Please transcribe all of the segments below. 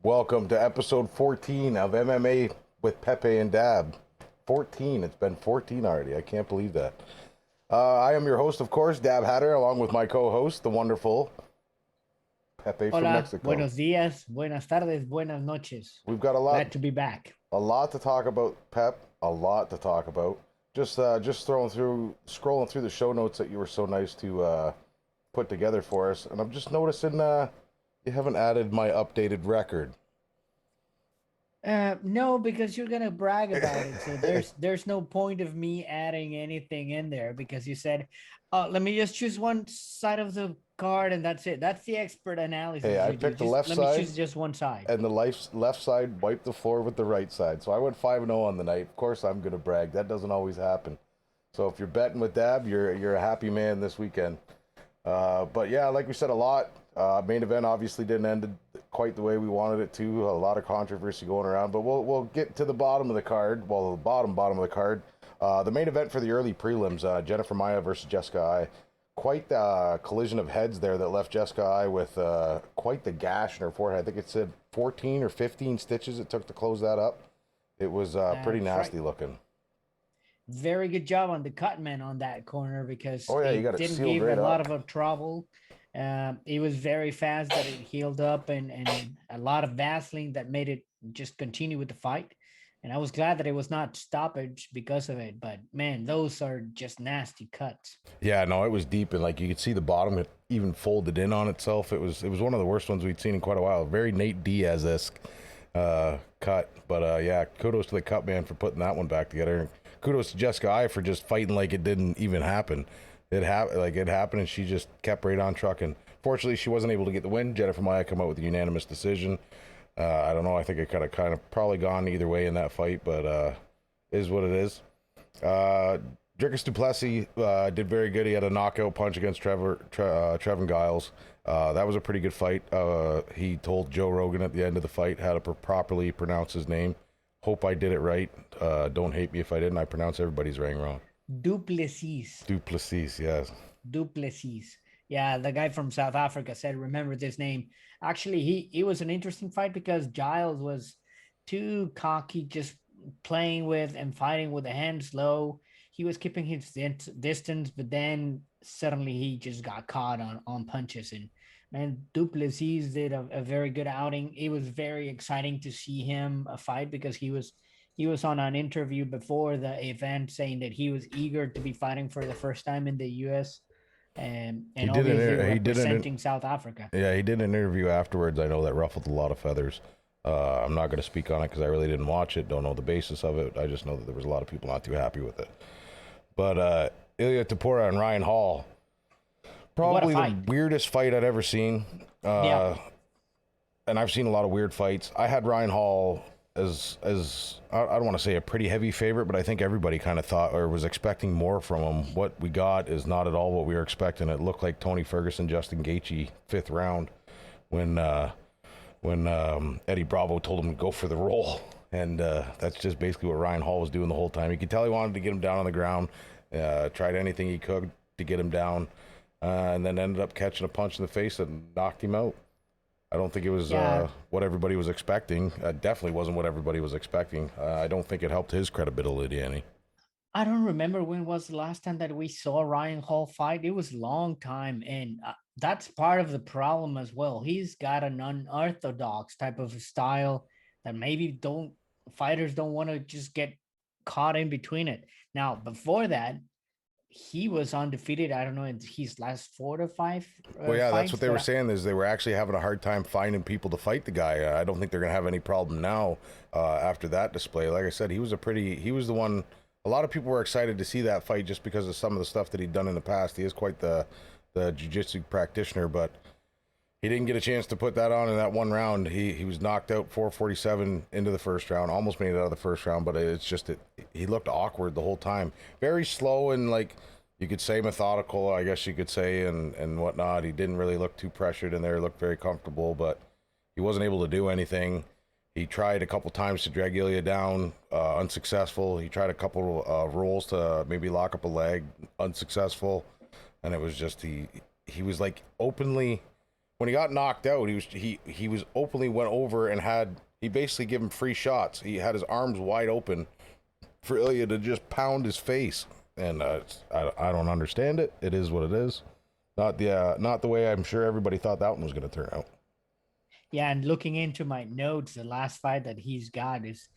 Welcome to episode 14 of MMA with Pepe and Dab. 14. It's been 14 already. I can't believe that. I am your host, of course, Dab Hatter, along with my co-host, the wonderful Pepe from Hola, Mexico. buenos días, buenas tardes, buenas noches. We've got a lot, Glad to be back. a lot to talk about, Pep. A lot to talk about. Just scrolling through the show notes that you were so nice to put together for us, and I'm just noticing you haven't added my updated record. No, because you're gonna brag about it. So there's no point of me adding anything in there because you said, let me just choose one side of the card and that's it. That's the expert Hey, analysis I you do. picked the Just left let me side, choose just one side. and the left side wiped the floor with the right side. So I went 5-0 on the night. Of course, I'm gonna brag. That doesn't always happen. So if you're betting with Dab, you're a happy man this weekend. But yeah, like we said, a lot. Main event obviously didn't end quite the way we wanted it to. A lot of controversy going around, but we'll get to the bottom of the card. Well, the bottom of the card. The main event for the early prelims: Jennifer Maia versus Jessica Ai. Quite the collision of heads there that left Jessica Ai with quite the gash in her forehead. I think it said 14 or 15 stitches it took to close that up. It was pretty That's right. nasty looking. Very good job on the cut man on that corner because Oh yeah, you it got it didn't sealed give a right lot up. of a trouble. It was very fast that it healed up and a lot of Vaseline that made it just continue with the fight. And I was glad that it was not stoppage because of it. But man, those are just nasty cuts. Yeah, no, it was deep, and like you could see the bottom, it even folded in on itself. It was one of the worst ones we'd seen in quite a while. Very Nate Diaz esque cut, but yeah, kudos to the cut man for putting that one back together. And kudos to Jessica Ai for just fighting like it didn't even happen. It happened, and she just kept right on trucking. Fortunately, she wasn't able to get the win. Jennifer Maia come out with a unanimous decision. I don't know. I think it could have kind of probably gone either way in that fight, but is what it is. Uh, Dricus Duplessis did very good. He had a knockout punch against Trevin Giles. That was a pretty good fight. He told Joe Rogan at the end of the fight how to properly pronounce his name. Hope I did it right. Don't hate me if I didn't. I pronounce everybody's name wrong. Duplessis. Duplessis, yes. Duplessis. Yeah, the guy from South Africa said, remember this name. Actually, he it was an interesting fight because Giles was too cocky, just playing with and fighting with the hands low. He was keeping his distance, but then suddenly he just got caught on punches. And man, Duplessis did a very good outing. It was very exciting to see him fight because he was on an interview before the event saying that he was eager to be fighting for the first time in the US He and did obviously an he did an representing South Africa. Yeah, he did an interview afterwards. I know that ruffled a lot of feathers. I'm not going to speak on it because I really didn't watch it. Don't know the basis of it. I just know that there was a lot of people not too happy with it. But Ilya Tapura and Ryan Hall, What a probably the fight. weirdest fight I'd ever seen. Yeah. And I've seen a lot of weird fights. I had Ryan Hall as I don't want to say a pretty heavy favorite, but I think everybody kind of thought or was expecting more from him. What we got is not at all what we were expecting. It looked like Tony Ferguson, Justin Gaethje, fifth round, when Eddie Bravo told him to go for the roll, and that's just basically what Ryan Hall was doing the whole time. You could tell he wanted to get him down on the ground, tried anything he could to get him down, and then ended up catching a punch in the face that knocked him out. I don't think it was Yeah. what everybody was expecting. Definitely wasn't what everybody was expecting. I don't think it helped his credibility any. I don't remember when was the last time that we saw Ryan Hall fight. It was a long time, and that's part of the problem as well. He's got an unorthodox type of style that maybe don't fighters don't want to just get caught in between it. Now, before that, he was undefeated. I don't know in his last 4 to 5 Well, yeah, that's fights, what they were but saying. Is they were actually having a hard time finding people to fight the guy. I don't think they're gonna have any problem now after that display. Like I said, he was the one. A lot of people were excited to see that fight just because of some of the stuff that he'd done in the past. He is quite the jiu-jitsu practitioner, but he didn't get a chance to put that on in that one round. He was knocked out 447 into the first round, almost made it out of the first round, but it's just he looked awkward the whole time. Very slow and like you could say methodical, I guess you could say, and whatnot. He didn't really look too pressured in there, looked very comfortable, but he wasn't able to do anything. He tried a couple times to drag Ilya down, unsuccessful. He tried a couple rolls to maybe lock up a leg, unsuccessful. And it was just he was like openly when he got knocked out, he was openly went over and he basically gave him free shots. He had his arms wide open for Ilya to just pound his face, and I don't understand it. It is what it is. Not the way I'm sure everybody thought that one was going to turn out. Yeah, and looking into my notes, the last fight that he's got is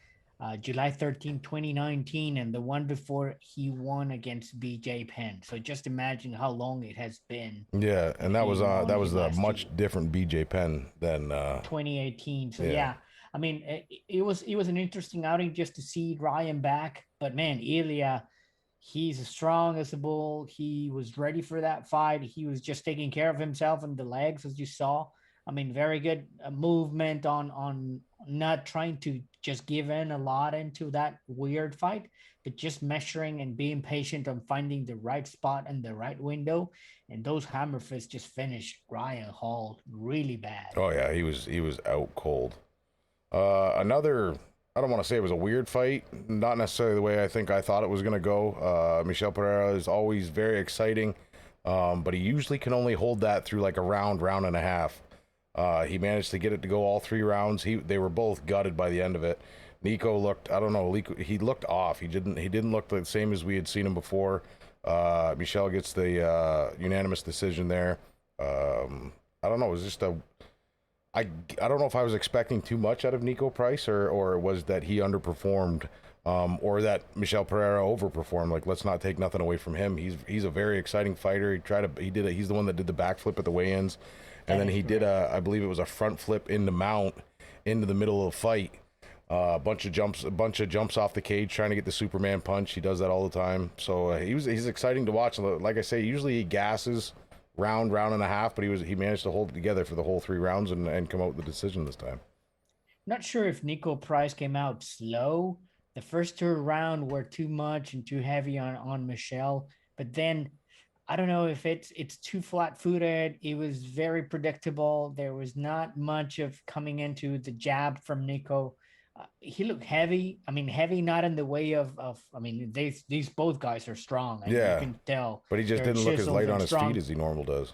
July 13, 2019, and the one before he won against BJ Penn. So just imagine how long it has been. Yeah, and that was a much year. different BJ Penn than 2018. So yeah. yeah, I mean, it was an interesting outing just to see Ryan back. But man, Ilya, he's as strong as a bull. He was ready for that fight. He was just taking care of himself and the legs, as you saw. I mean, very good movement on not trying to just give in a lot into that weird fight, but just measuring and being patient on finding the right spot and the right window. And those hammer fists just finished Ryan Hall really bad. Oh yeah, he was out cold. Another, I don't want to say it was a weird fight, not necessarily the way I thought it was going to go. Michel Pereira is always very exciting, but he usually can only hold that through like a round and a half. He managed to get it to go all 3 rounds. They were both gutted by the end of it. Nico looked, I don't know, he looked off. He didn't look the same as we had seen him before. Michel gets the unanimous decision there. I don't know, it was just I don't know if I was expecting too much out of Nico Price or it was that he underperformed, or that Michel Pereira overperformed. Like, let's not take nothing away from him. He's a very exciting fighter. He's the one that did the backflip at the weigh-ins. And then he did I believe it was a front flip into mount into the middle of the fight. A bunch of jumps off the cage trying to get the Superman punch. He does that all the time. So he's exciting to watch. Like I say, usually he gasses round and a half, but he managed to hold it together for the whole 3 rounds and come out with the decision this time. Not sure if Nico Price came out slow. The first 2 rounds were too much and too heavy on Michel, but then I don't know if it's too flat-footed. It was very predictable. There was not much of coming into the jab from Nico. He looked heavy. I mean, heavy not in the way of I mean, these both guys are strong. And yeah, you can tell. But he just didn't look as light on his feet as he normally does.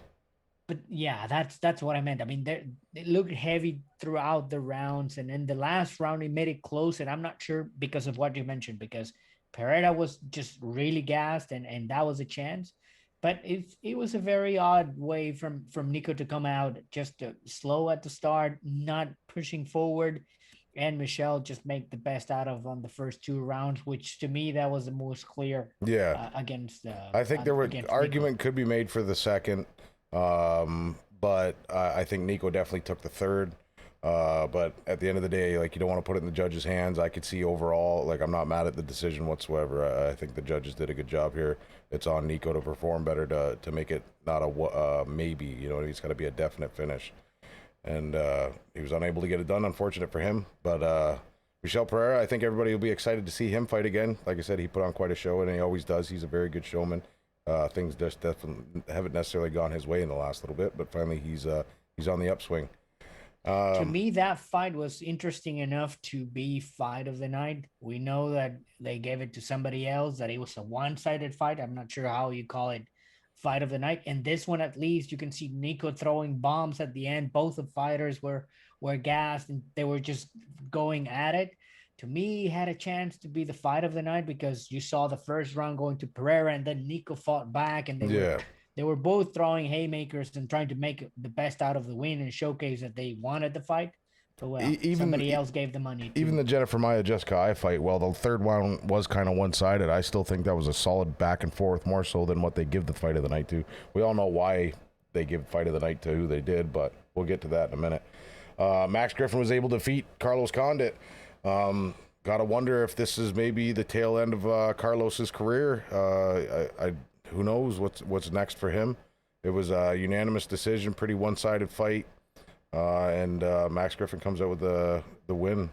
But yeah, that's what I meant. I mean, they looked heavy throughout the rounds, and in the last round, he made it close. And I'm not sure because of what you mentioned, because Pereira was just really gassed, and that was a chance. But it was a very odd way from Nico to come out, just slow at the start, not pushing forward, and Michel just make the best out of on the first 2 rounds, which to me that was the most clear. Yeah, against. I think there were argument could be made for the second, but I think Nico definitely took the third. But at the end of the day, like, you don't want to put it in the judges' hands. I could see overall, like, I'm not mad at the decision whatsoever. I think the judges did a good job here. It's on Nico to perform better to make it not a maybe. You know, it's got to be a definite finish. And he was unable to get it done. Unfortunate for him. But Michel Pereira, I think everybody will be excited to see him fight again. Like I said, he put on quite a show, and he always does. He's a very good showman. Things just definitely haven't necessarily gone his way in the last little bit, but finally he's on the upswing. To me, that fight was interesting enough to be fight of the night. We know that they gave it to somebody else, that it was a one-sided fight. I'm not sure how you call it fight of the night. And this one, at least, you can see Nico throwing bombs at the end. Both the fighters were gassed, and they were just going at it. To me, he had a chance to be the fight of the night because you saw the first round going to Pereira, and then Nico fought back, and they were both throwing haymakers and trying to make the best out of the win and showcase that they wanted the fight. But well, somebody else gave the money. Even the Jennifer Maia Jessica Eye fight, well, the third one was kind of one-sided. I still think that was a solid back and forth, more so than what they give the fight of the night to. We all know why they give fight of the night to who they did, but we'll get to that in a minute. Max Griffin was able to defeat Carlos Condit. Gotta wonder if this is maybe the tail end of Carlos's career. Who knows what's next for him? It was a unanimous decision, pretty one-sided fight, and Max Griffin comes out with the win.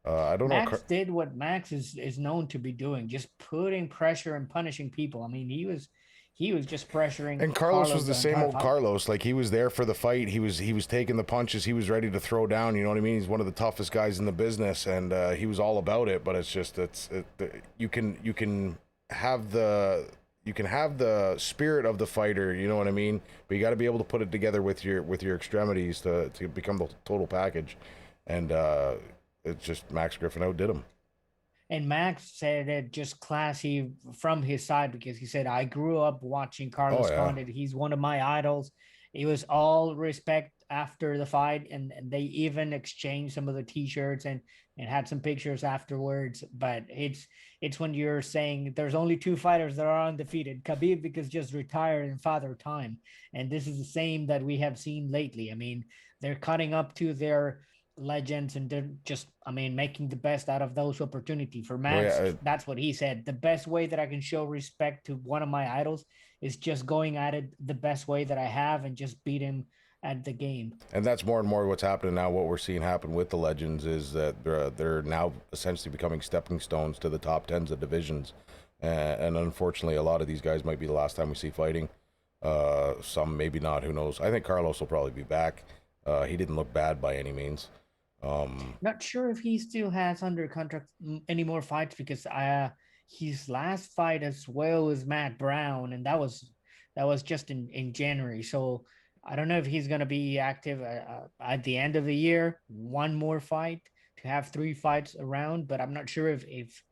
I don't know. Max did what Max is known to be doing, just putting pressure and punishing people. I mean, he was just pressuring. And Carlos was the same old Carlos. Like, he was there for the fight. He was taking the punches. He was ready to throw down. You know what I mean? He's one of the toughest guys in the business, and he was all about it. But it's just you can have you can have the spirit of the fighter, you know what I mean? But you got to be able to put it together with your extremities to become the total package. And it's just Max Griffin outdid him. And Max said it just classy from his side because he said, I grew up watching Oh Carlos yeah. Condit. He's one of my idols. It was all respect after the fight, and they even exchanged some of the t-shirts and had some pictures afterwards. But it's when you're saying there's only two fighters that are undefeated. Khabib because just retired in father time. And this is the same that we have seen lately. I mean, they're cutting up to their legends and they're just, I mean, making the best out of those opportunity. For Oh Max, yeah. that's what he said. The best way that I can show respect to one of my idols is just going at it the best way that I have and just beat him at the game. And that's more and more what's happening now. What we're seeing happen with the legends is that they're now essentially becoming stepping stones to the top tens of divisions. And unfortunately, a lot of these guys might be the last time we see fighting. Some maybe not. Who knows? I think Carlos will probably be back. He didn't look bad by any means. Not sure if he still has under contract any more fights because his last fight as well was Matt Brown, and that was just in January. So I don't know if he's gonna be active at the end of the year. One more fight to have three fights around, but I'm not sure if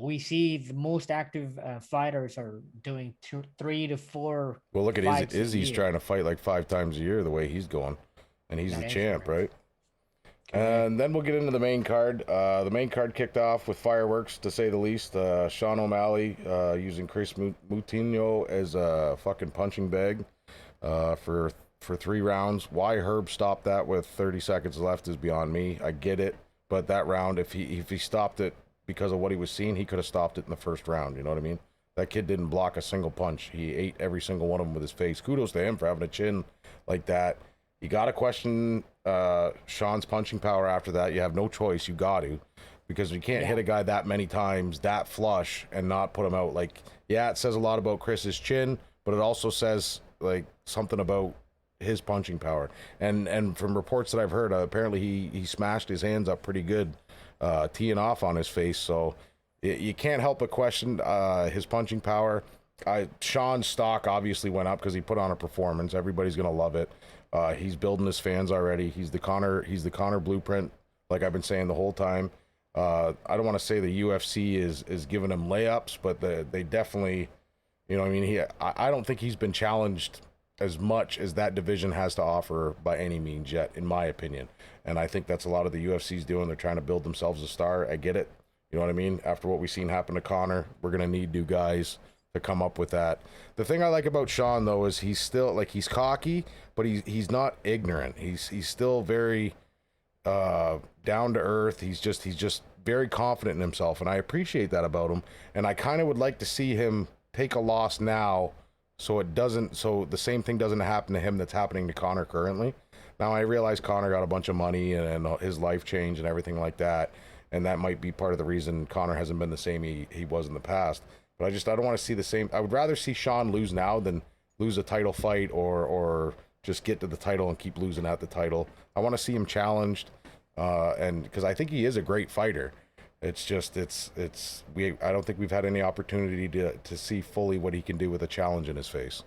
we see the most active fighters are doing 3 to 4 Well, look at fights a Izzy's year. trying to fight like 5 times a year the way he's going, and he's That the is champ, correct. right? Correct. And then we'll get into the main card. The main card kicked off with fireworks, to say the least. Sean O'Malley using Chris Moutinho as a fucking punching bag for 3 rounds. Why Herb stopped that with 30 seconds left is beyond me. I get it, but that round, if he stopped it because of what he was seeing, he could have stopped it in the first round. You know what I mean? That kid didn't block a single punch. He ate every single one of them with his face. Kudos to him for having a chin like that. You got to question Sean's punching power after that. You have no choice. You got to. Because you can't Yeah. hit a guy that many times, that flush, and not put him out. Like, yeah, it says a lot about Chris's chin, but it also says, like, something about his punching power. And from reports that I've heard, apparently he smashed his hands up pretty good, teeing off on his face. So you can't help but question his punching power. Sean's stock obviously went up because he put on a performance. Everybody's gonna love it. He's building his fans already. He's the Connor blueprint, like I've been saying the whole time. I don't want to say the UFC is giving him layups, but they definitely, you know, what I mean, I don't think he's been challenged as much as that division has to offer by any means yet, in my opinion. And I think that's a lot of the UFC's doing. They're trying to build themselves a star. I get it. You know what I mean? After what we've seen happen to Connor, we're gonna need new guys to come up with that. The thing I like about Sean though is he's still like he's cocky, but he's not ignorant. He's still very down to earth. He's just very confident in himself, and I appreciate that about him. And I kind of would like to see him take a loss now, so the same thing doesn't happen to him that's happening to Connor currently. Now I realize Connor got a bunch of money and his life changed and everything like that, and that might be part of the reason Connor hasn't been the same he was in the past. But I don't want to see the same. I would rather see Sean lose now than lose a title fight or just get to the title and keep losing at the title. I want to see him challenged, and because I think he is a great fighter. It's just it's we I don't think we've had any opportunity to see fully what he can do with a challenge in his face.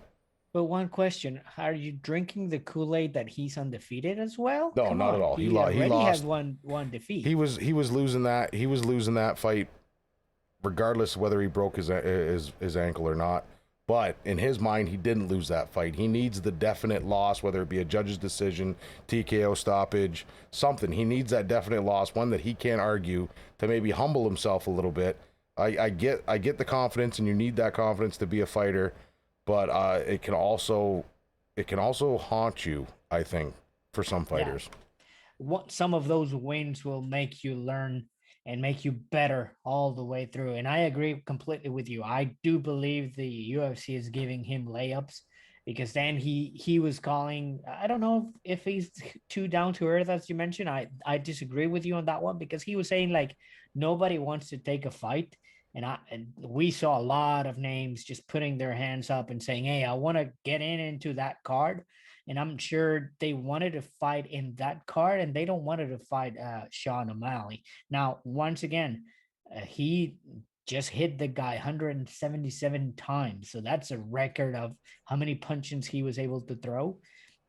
But one question, are you drinking the Kool-Aid that he's undefeated as well? No, Come not at on, all. he He already has lost. one He defeat. was he was losing that. He was losing that fight regardless of whether he broke his ankle or not. But in his mind, he didn't lose that fight. He needs the definite loss, whether it be a judge's decision, TKO stoppage, something. He needs that definite loss, one that he can't argue, to maybe humble himself a little bit. I get the confidence, and you need that confidence to be a fighter, but it can also haunt you. I think for some Yeah, fighters. what some of those wins will make you learn and make you better all the way through. And I agree completely with you. I do believe the UFC is giving him layups because then he was calling. I don't know if he's too down to earth as you mentioned. I disagree with you on that one because he was saying like nobody wants to take a fight. And we saw a lot of names just putting their hands up and saying, "Hey, I want to get into that card." And I'm sure they wanted to fight in that card, and they don't wanted to fight Sean O'Malley. Now, once again, he just hit the guy 177 times. So that's a record of how many punches he was able to throw.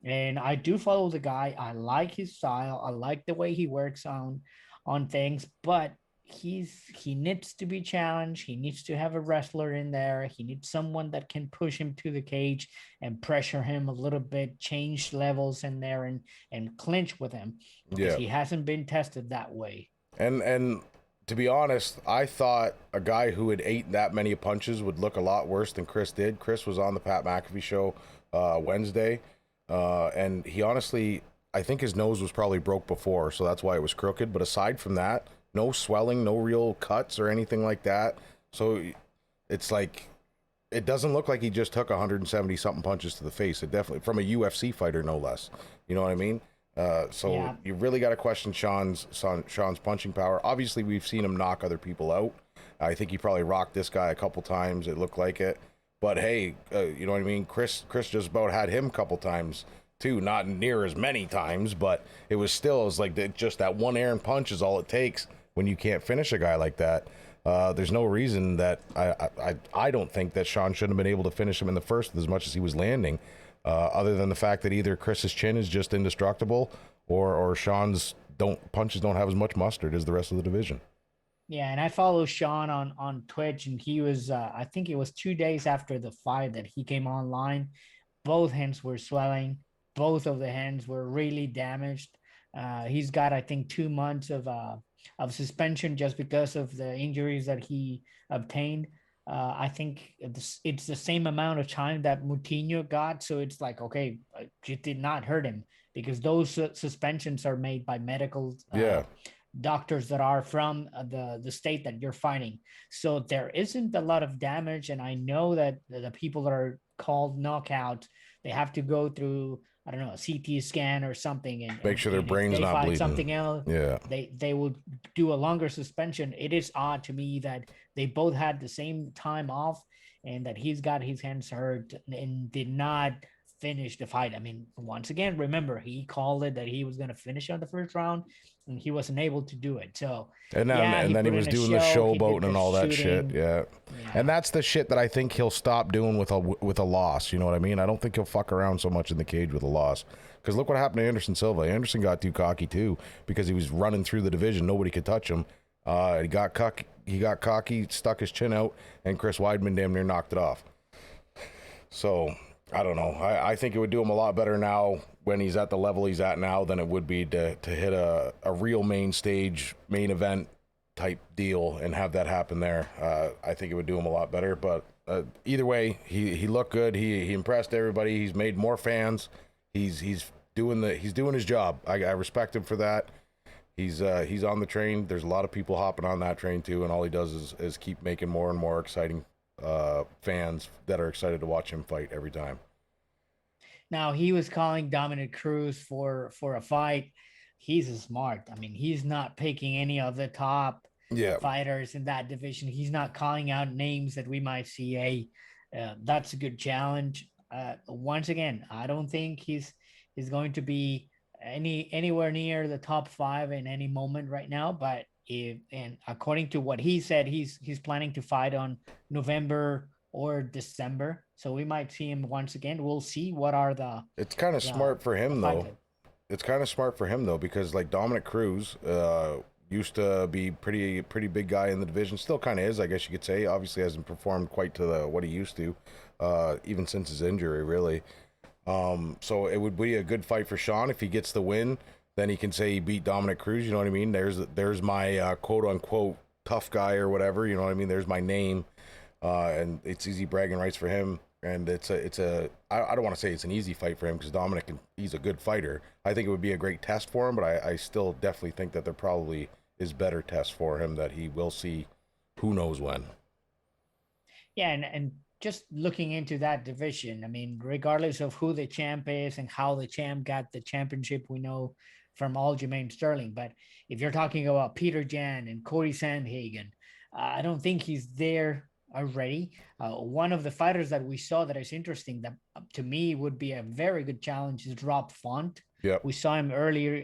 And I do follow the guy. I like his style. I like the way he works on things, but he needs to be challenged. He needs to have a wrestler in there. He needs someone that can push him to the cage and pressure him a little bit, change levels in there and clinch with him because Yeah. he hasn't been tested that way. And to be honest, I thought a guy who had ate that many punches would look a lot worse than Chris did. Chris was on the Pat McAfee show Wednesday, and he honestly, I think his nose was probably broke before, so that's why it was crooked. But aside from that, no swelling, no real cuts or anything like that. So it's like it doesn't look like he just took 170 something punches to the face. It definitely, from a UFC fighter, no less. You know what I mean? So Yeah. you really got to question Sean's punching power. Obviously, we've seen him knock other people out. I think he probably rocked this guy a couple times. It looked like it. But hey, you know what I mean? Chris just about had him a couple times too. Not near as many times, but it was like just that one errant punch is all it takes when you can't finish a guy like that. There's no reason that I don't think that Sean shouldn't have been able to finish him in the first as much as he was landing. Other than the fact that either Chris's chin is just indestructible, or Sean's punches don't have as much mustard as the rest of the division. Yeah, and I follow Sean on Twitch, and he was I think it was 2 days after the fight that he came online. Both hands were swelling. Both of the hands were really damaged. He's got, I think, 2 months of suspension just because of the injuries that he obtained. I think it's the same amount of time that Moutinho got. So it's like, okay, it did not hurt him because those suspensions are made by medical Yeah, doctors that are from the state that you're fighting. So there isn't a lot of damage, and I know that the people that are called knockout, they have to go through, I don't know, a CT scan or something, and make and, sure their and if brain's they not find bleeding. something else, Yeah, they will do a longer suspension. It is odd to me that they both had the same time off, and that he's got his hands hurt and did not finish the fight. I mean, once again, remember, he called it that he was going to finish on the first round, and he wasn't able to do it. So and then yeah, he and then he put was in a doing the show. He did showboating the and all that shit. shooting. Yeah, and Yeah. that's the shit that I think he'll stop doing with a loss. You know what I mean? I don't think he'll fuck around so much in the cage with a loss. Because look what happened to Anderson Silva. Anderson got too cocky too because he was running through the division. Nobody could touch him. He got cocky. He got cocky, stuck his chin out, and Chris Weidman damn near knocked it off. So I don't know. I think it would do him a lot better now when he's at the level he's at now than it would be to hit a real main stage, main event type deal and have that happen there. I think it would do him a lot better. But either way, he looked good. He impressed everybody. He's made more fans. He's doing his job. I respect him for that. He's on the train. There's a lot of people hopping on that train too, and all he does is keep making more and more exciting fans that are excited to watch him fight every time. Now he was calling Dominic Cruz for a fight. He's smart. I mean, he's not picking any of the top Yeah, fighters in that division. He's not calling out names that we might see. Hey, that's a good challenge. Once again, I don't think he's going to be anywhere near the top five in any moment right now. But if, and according to what he said, he's planning to fight on November or December. So we might see him once again. We'll see what are it's kind of the smart for the him fight. though. It's kind of smart for him though because like Dominic Cruz used to be pretty big guy in the division. Still kind of is, I guess you could say. Obviously hasn't performed quite to what he used to, even since his injury, really. So it would be a good fight for Sean if he gets the win. Then he can say he beat Dominic Cruz. You know what I mean? There's my quote unquote tough guy or whatever. You know what I mean? There's my name, and it's easy bragging rights for him. And I don't want to say it's an easy fight for him because Dominic, he's a good fighter. I think it would be a great test for him, but I still definitely think that there probably is better tests for him that he will see who knows when. Yeah, and just looking into that division, I mean, regardless of who the champ is and how the champ got the championship, we know from Aljamain Sterling. But if you're talking about Peter Jan and Corey Sandhagen, I don't think he's there already. One of the fighters that we saw that is interesting that to me would be a very good challenge is Rob Font. Yep. We saw him earlier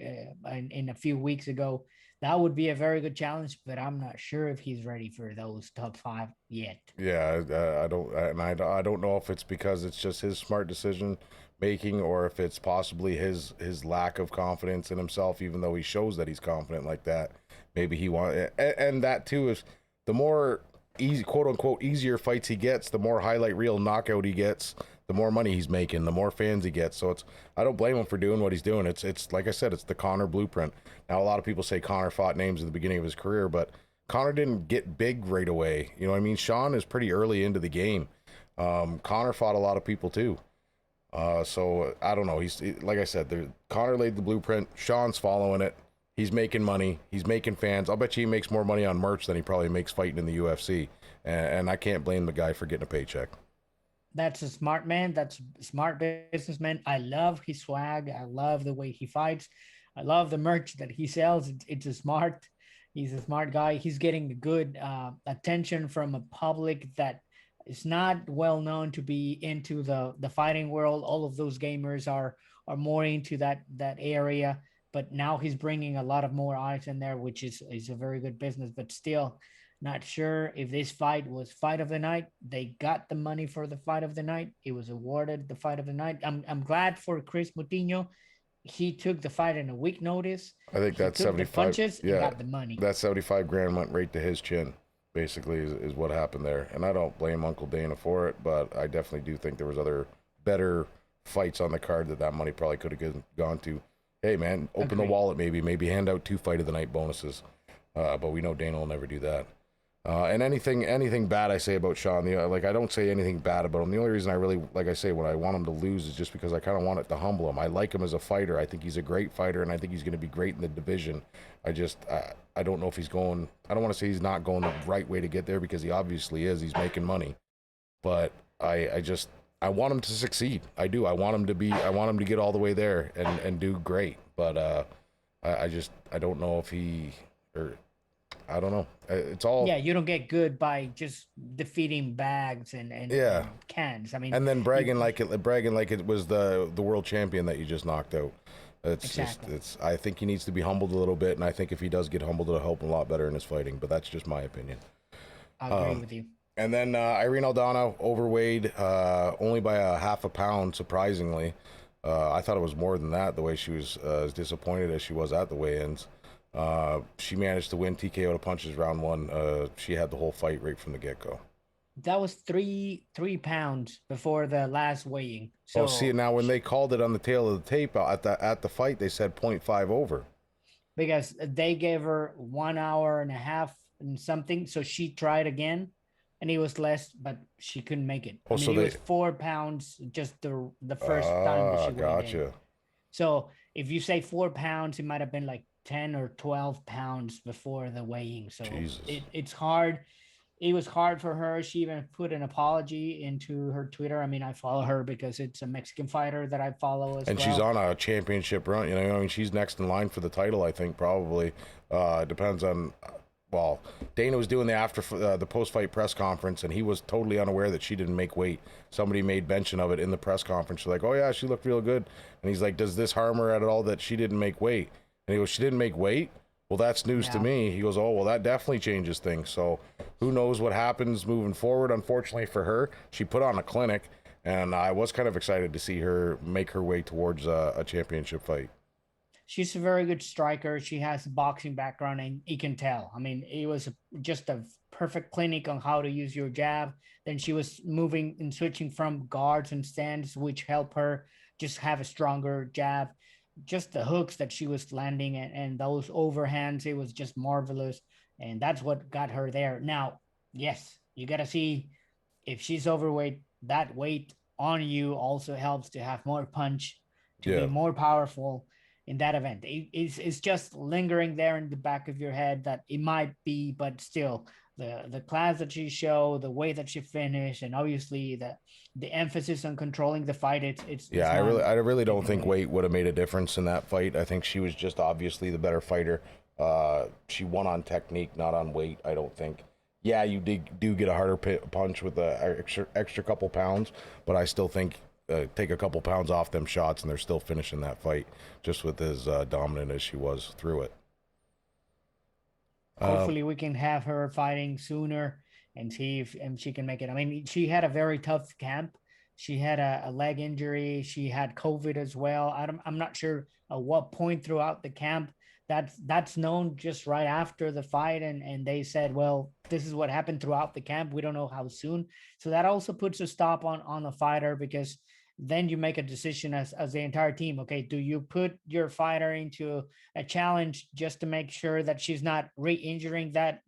in a few weeks ago. that would be a very good challenge, but I'm not sure if he's ready for those top 5 yet. Yeah, I don't know if it's because it's just his smart decision making, or if it's possibly his lack of confidence in himself, even though he shows that he's confident like that. Maybe he and that too is the more easy, quote unquote, easier fights he gets, the more highlight reel knockout he gets, the more money he's making, the more fans he gets. So I don't blame him for doing what he's doing. It's like I said, it's the Conor blueprint. Now a lot of people say Conor fought names at the beginning of his career, but Conor didn't get big right away. You know what I mean? Sean is pretty early into the game. Conor fought a lot of people too. So I don't know. Like I said, Conor laid the blueprint. Sean's following it. He's making money. He's making fans. I'll bet you he makes more money on merch than he probably makes fighting in the UFC. And I can't blame the guy for getting a paycheck. That's a smart man. That's a smart businessman. I love his swag. I love the way he fights. I love the merch that he sells. It's a smart. He's a smart guy. He's getting good attention from a public that is not well known to be into the fighting world. All of those gamers are more into that area. But now he's bringing a lot of more eyes in there, which is a very good business. But still, not sure if this fight was fight of the night. They got the money for the fight of the night. It was awarded the fight of the night. I'm glad for Chris Moutinho. He took the fight in a week notice. I think He that's took the 75. punches and Yeah, got the money. that 75 grand went right to his chin, basically, is what happened there. And I don't blame Uncle Dana for it, but I definitely do think there was other better fights on the card that money probably could have gone to. Hey, man, open the wallet, maybe hand out 2 fight of the night bonuses. But we know Dana will never do that. And anything bad I say about Sean, like I don't say anything bad about him. The only reason I really, like I say, when I want him to lose is just because I kind of want it to humble him. I like him as a fighter. I think he's a great fighter, and I think he's going to be great in the division. I don't know if he's going. I don't want to say he's not going the right way to get there, because he obviously is. He's making money, but I want him to succeed. I do. I want him to get all the way there and do great. But I don't know if I don't know. It's all You don't get good by just defeating bags and cans. I mean, and then bragging like it was the world champion that you just knocked out. Exactly. I think he needs to be humbled a little bit, and I think if he does get humbled, it'll help him a lot better in his fighting. But that's just my opinion. I agree with you. And then Irene Aldana overweighed only by a half a pound, surprisingly. I thought it was more than that, the way she was as disappointed as she was at the weigh-ins. She managed to win TKO to punches round 1. She had the whole fight right from the get-go. That was three pounds before the last weighing. So see, now when they called it on the tail of the tape at the fight, they said 0.5 over. Because they gave her 1 hour and a half and something, so she tried again, and it was less, but she couldn't make it. Oh, so it was 4 pounds just the first time that she weighed in. So if you say 4 pounds, it might have been like 10 or 12 pounds before the weighing. So it's hard. It was hard for her. She even put an apology into her Twitter. I mean, I follow her because it's a Mexican fighter that I follow as well. And she's on a championship run. You know, I mean, she's next in line for the title, I think, probably. It depends on, well, Dana was doing the post-fight press conference, and he was totally unaware that she didn't make weight. Somebody made mention of it in the press conference. They're like, oh, yeah, she looked real good. And he's like, does this harm her at all that she didn't make weight? And he goes, she didn't make weight? Well, that's news to me. He goes, oh, well, that definitely changes things. So who knows what happens moving forward. Unfortunately for her, she put on a clinic, and I was kind of excited to see her make her way towards a championship fight. She's a very good striker. She has a boxing background, and you can tell. I mean, it was just a perfect clinic on how to use your jab. Then she was moving and switching from guards and stands, which help her just have a stronger jab. Just the hooks that she was landing and those overhands, it was just marvelous. And that's what got her there. Now, yes, you got to see if she's overweight, that weight on you also helps to have more punch, to be more powerful in that event. It's just lingering there in the back of your head that it might be, but still the class that she showed, the way that she finished, and obviously the emphasis on controlling the fight. I really don't think weight would have made a difference in that fight. I think she was just obviously the better fighter. She won on technique, not on weight, I don't think. Yeah, you do get a harder punch with the extra couple pounds, but I still think take a couple pounds off them shots and they're still finishing that fight just with as dominant as she was through it. Hopefully, we can have her fighting sooner and see if she can make it. I mean, she had a very tough camp. She had a leg injury. She had COVID as well. I'm not sure at what point throughout the camp that's known just right after the fight, and they said, well, this is what happened throughout the camp. We don't know how soon. So that also puts a stop on the fighter, because then you make a decision as the entire team. Okay, do you put your fighter into a challenge just to make sure that she's not re-injuring that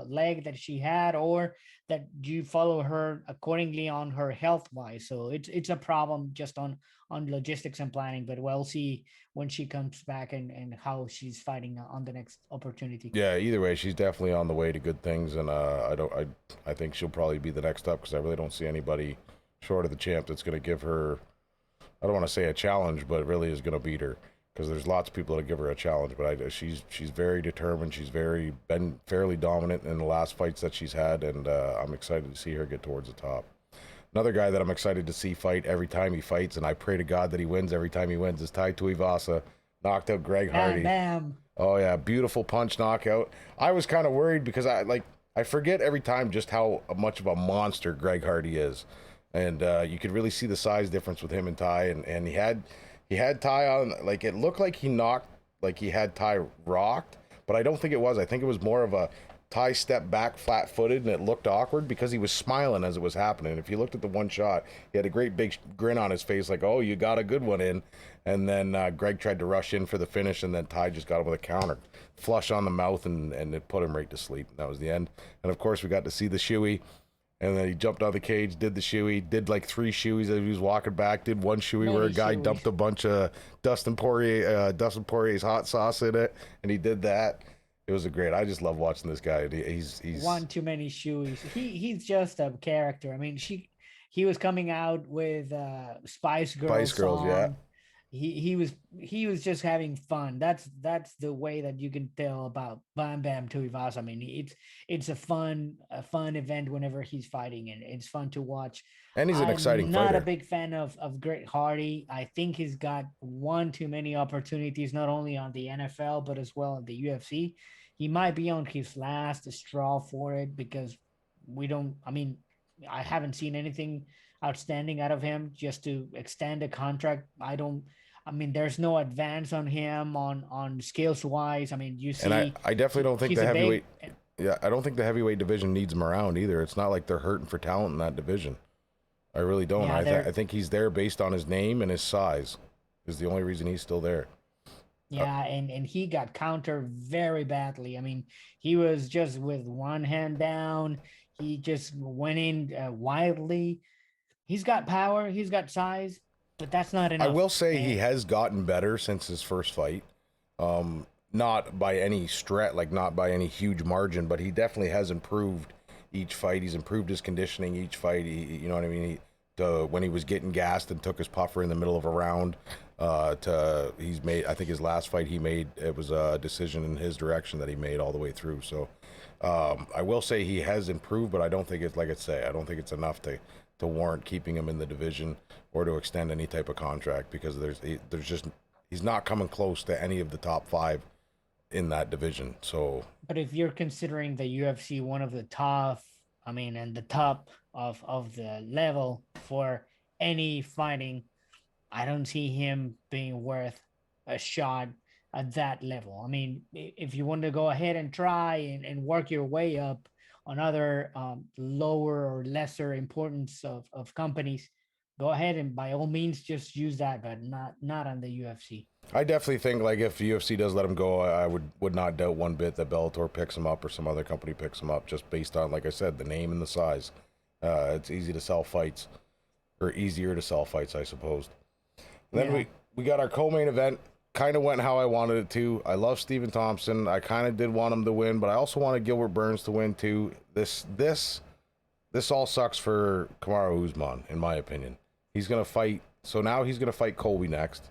leg that she had, or that you follow her accordingly on her health wise? So it's a problem just on logistics and planning, but we'll see when she comes back and how she's fighting on the next opportunity. Yeah, either way, she's definitely on the way to good things, and I think she'll probably be the next up because I really don't see anybody short of the champ that's going to give her. I don't want to say a challenge, but really is going to beat her because there's lots of people that give her a challenge. But she's very determined. She's been fairly dominant in the last fights that she's had, and I'm excited to see her get towards the top. Another guy that I'm excited to see fight every time he fights, and I pray to God that he wins every time he wins, is Tai Tuivasa. Knocked out Greg Hardy. Bam. Oh yeah, beautiful punch knockout. I was kind of worried because I forget every time just how much of a monster Greg Hardy is, and you could really see the size difference with him and Tai, and he had Tai on, like it looked like he knocked, like he had Tai rocked, but I don't think it was. I think it was more of a Tai step back flat-footed, and it looked awkward because he was smiling as it was happening. If you looked at the one shot, he had a great big grin on his face, like, oh, you got a good one in. And then Greg tried to rush in for the finish, and then Tai just got him with a counter. Flush on the mouth, and it put him right to sleep. And that was the end. And, of course, we got to see the shoey. And then he jumped out of the cage, did the shoey, did like 3 shoeys as he was walking back, did one shoey where a guy dumped a bunch of Dustin Poirier's hot sauce in it, and he did that. It was a great. I just love watching this guy. He's one too many shoes. He's just a character. I mean, he was coming out with Spice Girls song. Yeah. He was just having fun. That's the way that you can tell about Bam Bam Tuivasa. I mean, it's a fun event whenever he's fighting, and it's fun to watch. And he's an exciting fighter. I'm not a big fan of Greg Hardy. I think he's got one too many opportunities, not only on the NFL but as well in the UFC. He might be on his last straw for it, because I haven't seen anything outstanding out of him just to extend a contract. There's no advance on him on skills wise. I mean, you see, and I definitely don't think the heavyweight. I don't think the heavyweight division needs him around either. It's not like they're hurting for talent in that division. I really don't. Yeah, I think he's there based on his name and his size is the only reason he's still there. Yeah, and he got countered very badly. I mean, he was just with one hand down. He just went in wildly. He's got power. He's got size, but that's not enough. I will say he has gotten better since his first fight. Not by any stretch, like not by any huge margin, but he definitely has improved each fight. He's improved his conditioning each fight. You know what I mean? When he was getting gassed and took his puffer in the middle of a round, he's made, I think his last fight he made, it was a decision in his direction that he made all the way through. So I will say he has improved, but I don't think it's, like I say, I don't think it's enough to warrant keeping him in the division or to extend any type of contract, because he's not coming close to any of the top 5 in that division. So, but if you're considering the UFC one of the top, and the top of the level for any fighting, I don't see him being worth a shot at that level. I mean, if you want to go ahead and try and work your way up on other lower or lesser importance of companies, go ahead and by all means just use that, but not on the UFC. I definitely think, like, if UFC does let him go, I would not doubt one bit that Bellator picks him up or some other company picks him up, just based on, like I said, the name and the size. It's easy to sell fights, or easier to sell fights, I suppose. And then we got our co-main event. Kind of went how I wanted it to. I love Stephen Thompson. I kind of did want him to win, but I also wanted Gilbert Burns to win too. This all sucks for Kamaru Usman, in my opinion. He's gonna fight. So now he's gonna fight Colby next.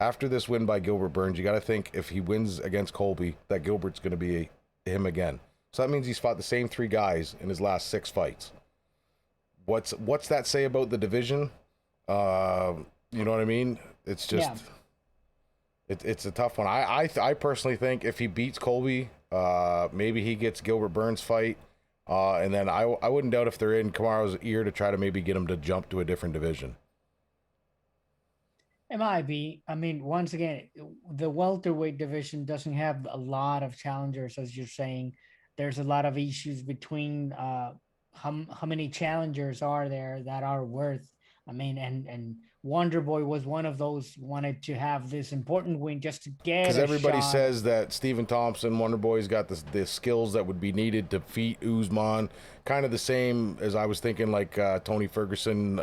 After this win by Gilbert Burns, you got to think if he wins against Colby, that Gilbert's going to be him again. So that means he's fought the same 3 guys in his last 6 fights. What's that say about the division? You know what I mean? It's just, It's a tough one. I personally think if he beats Colby, maybe he gets Gilbert Burns' fight, and then I wouldn't doubt if they're in Kamaru's ear to try to maybe get him to jump to a different division. It might be. I mean, once again, the welterweight division doesn't have a lot of challengers, as you're saying. There's a lot of issues between how many challengers are there that are worth. I mean, and Wonder Boy was one of those wanted to have this important win just to get Because a everybody shot. says that Stephen Thompson, Wonder Boy's got the skills that would be needed to defeat Usman. Kind of the same as I was thinking, like Tony Ferguson,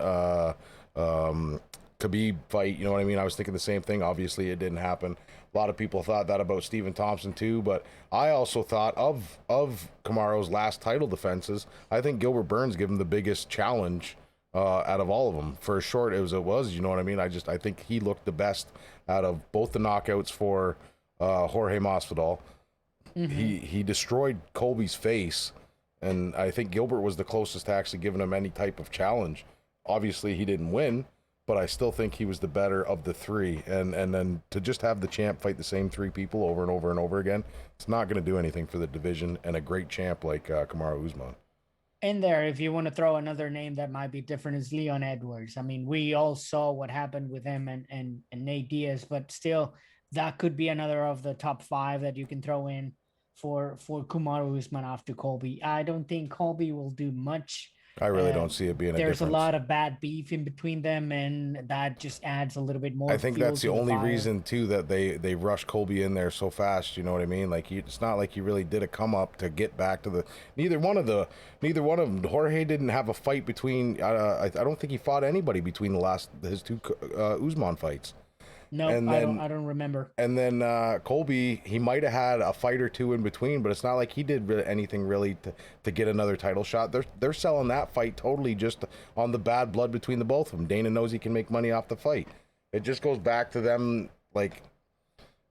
Khabib fight. You know what I mean? I was thinking the same thing. Obviously, it didn't happen. A lot of people thought that about Stephen Thompson too, but I also thought of Kamaru's last title defenses. I think Gilbert Burns gave him the biggest challenge out of all of them. For as short as it was, you know what I mean? I think he looked the best out of both the knockouts for Jorge Masvidal. He destroyed Colby's face, and I think Gilbert was the closest to actually giving him any type of challenge. Obviously, he didn't win, but I still think he was the better of the three. And then to just have the champ fight the same three people over and over and over again, it's not going to do anything for the division and a great champ like Kamaru Usman. In there, if you want to throw another name that might be different, is Leon Edwards. I mean, we all saw what happened with him and Nate Diaz, but still, that could be another of the top five that you can throw in for Kamaru Usman after Colby. I don't think Colby will do much. I really don't see it being a There's a difference. lot of bad beef in between them, and that just adds a little bit more. I think fuel that's the to only fire. reason too that they rushed Colby in there so fast. You know what I mean? Like it's not like he really did a come up to get back to the. Neither one of them. Jorge didn't have a fight between. I don't think he fought anybody between his two Usman fights. No, And then- I don't remember. And then Colby, he might have had a fight or two in between, but it's not like he did anything really to get another title shot. They're selling that fight totally just on the bad blood between the both of them. Dana knows he can make money off the fight. It just goes back to them, like,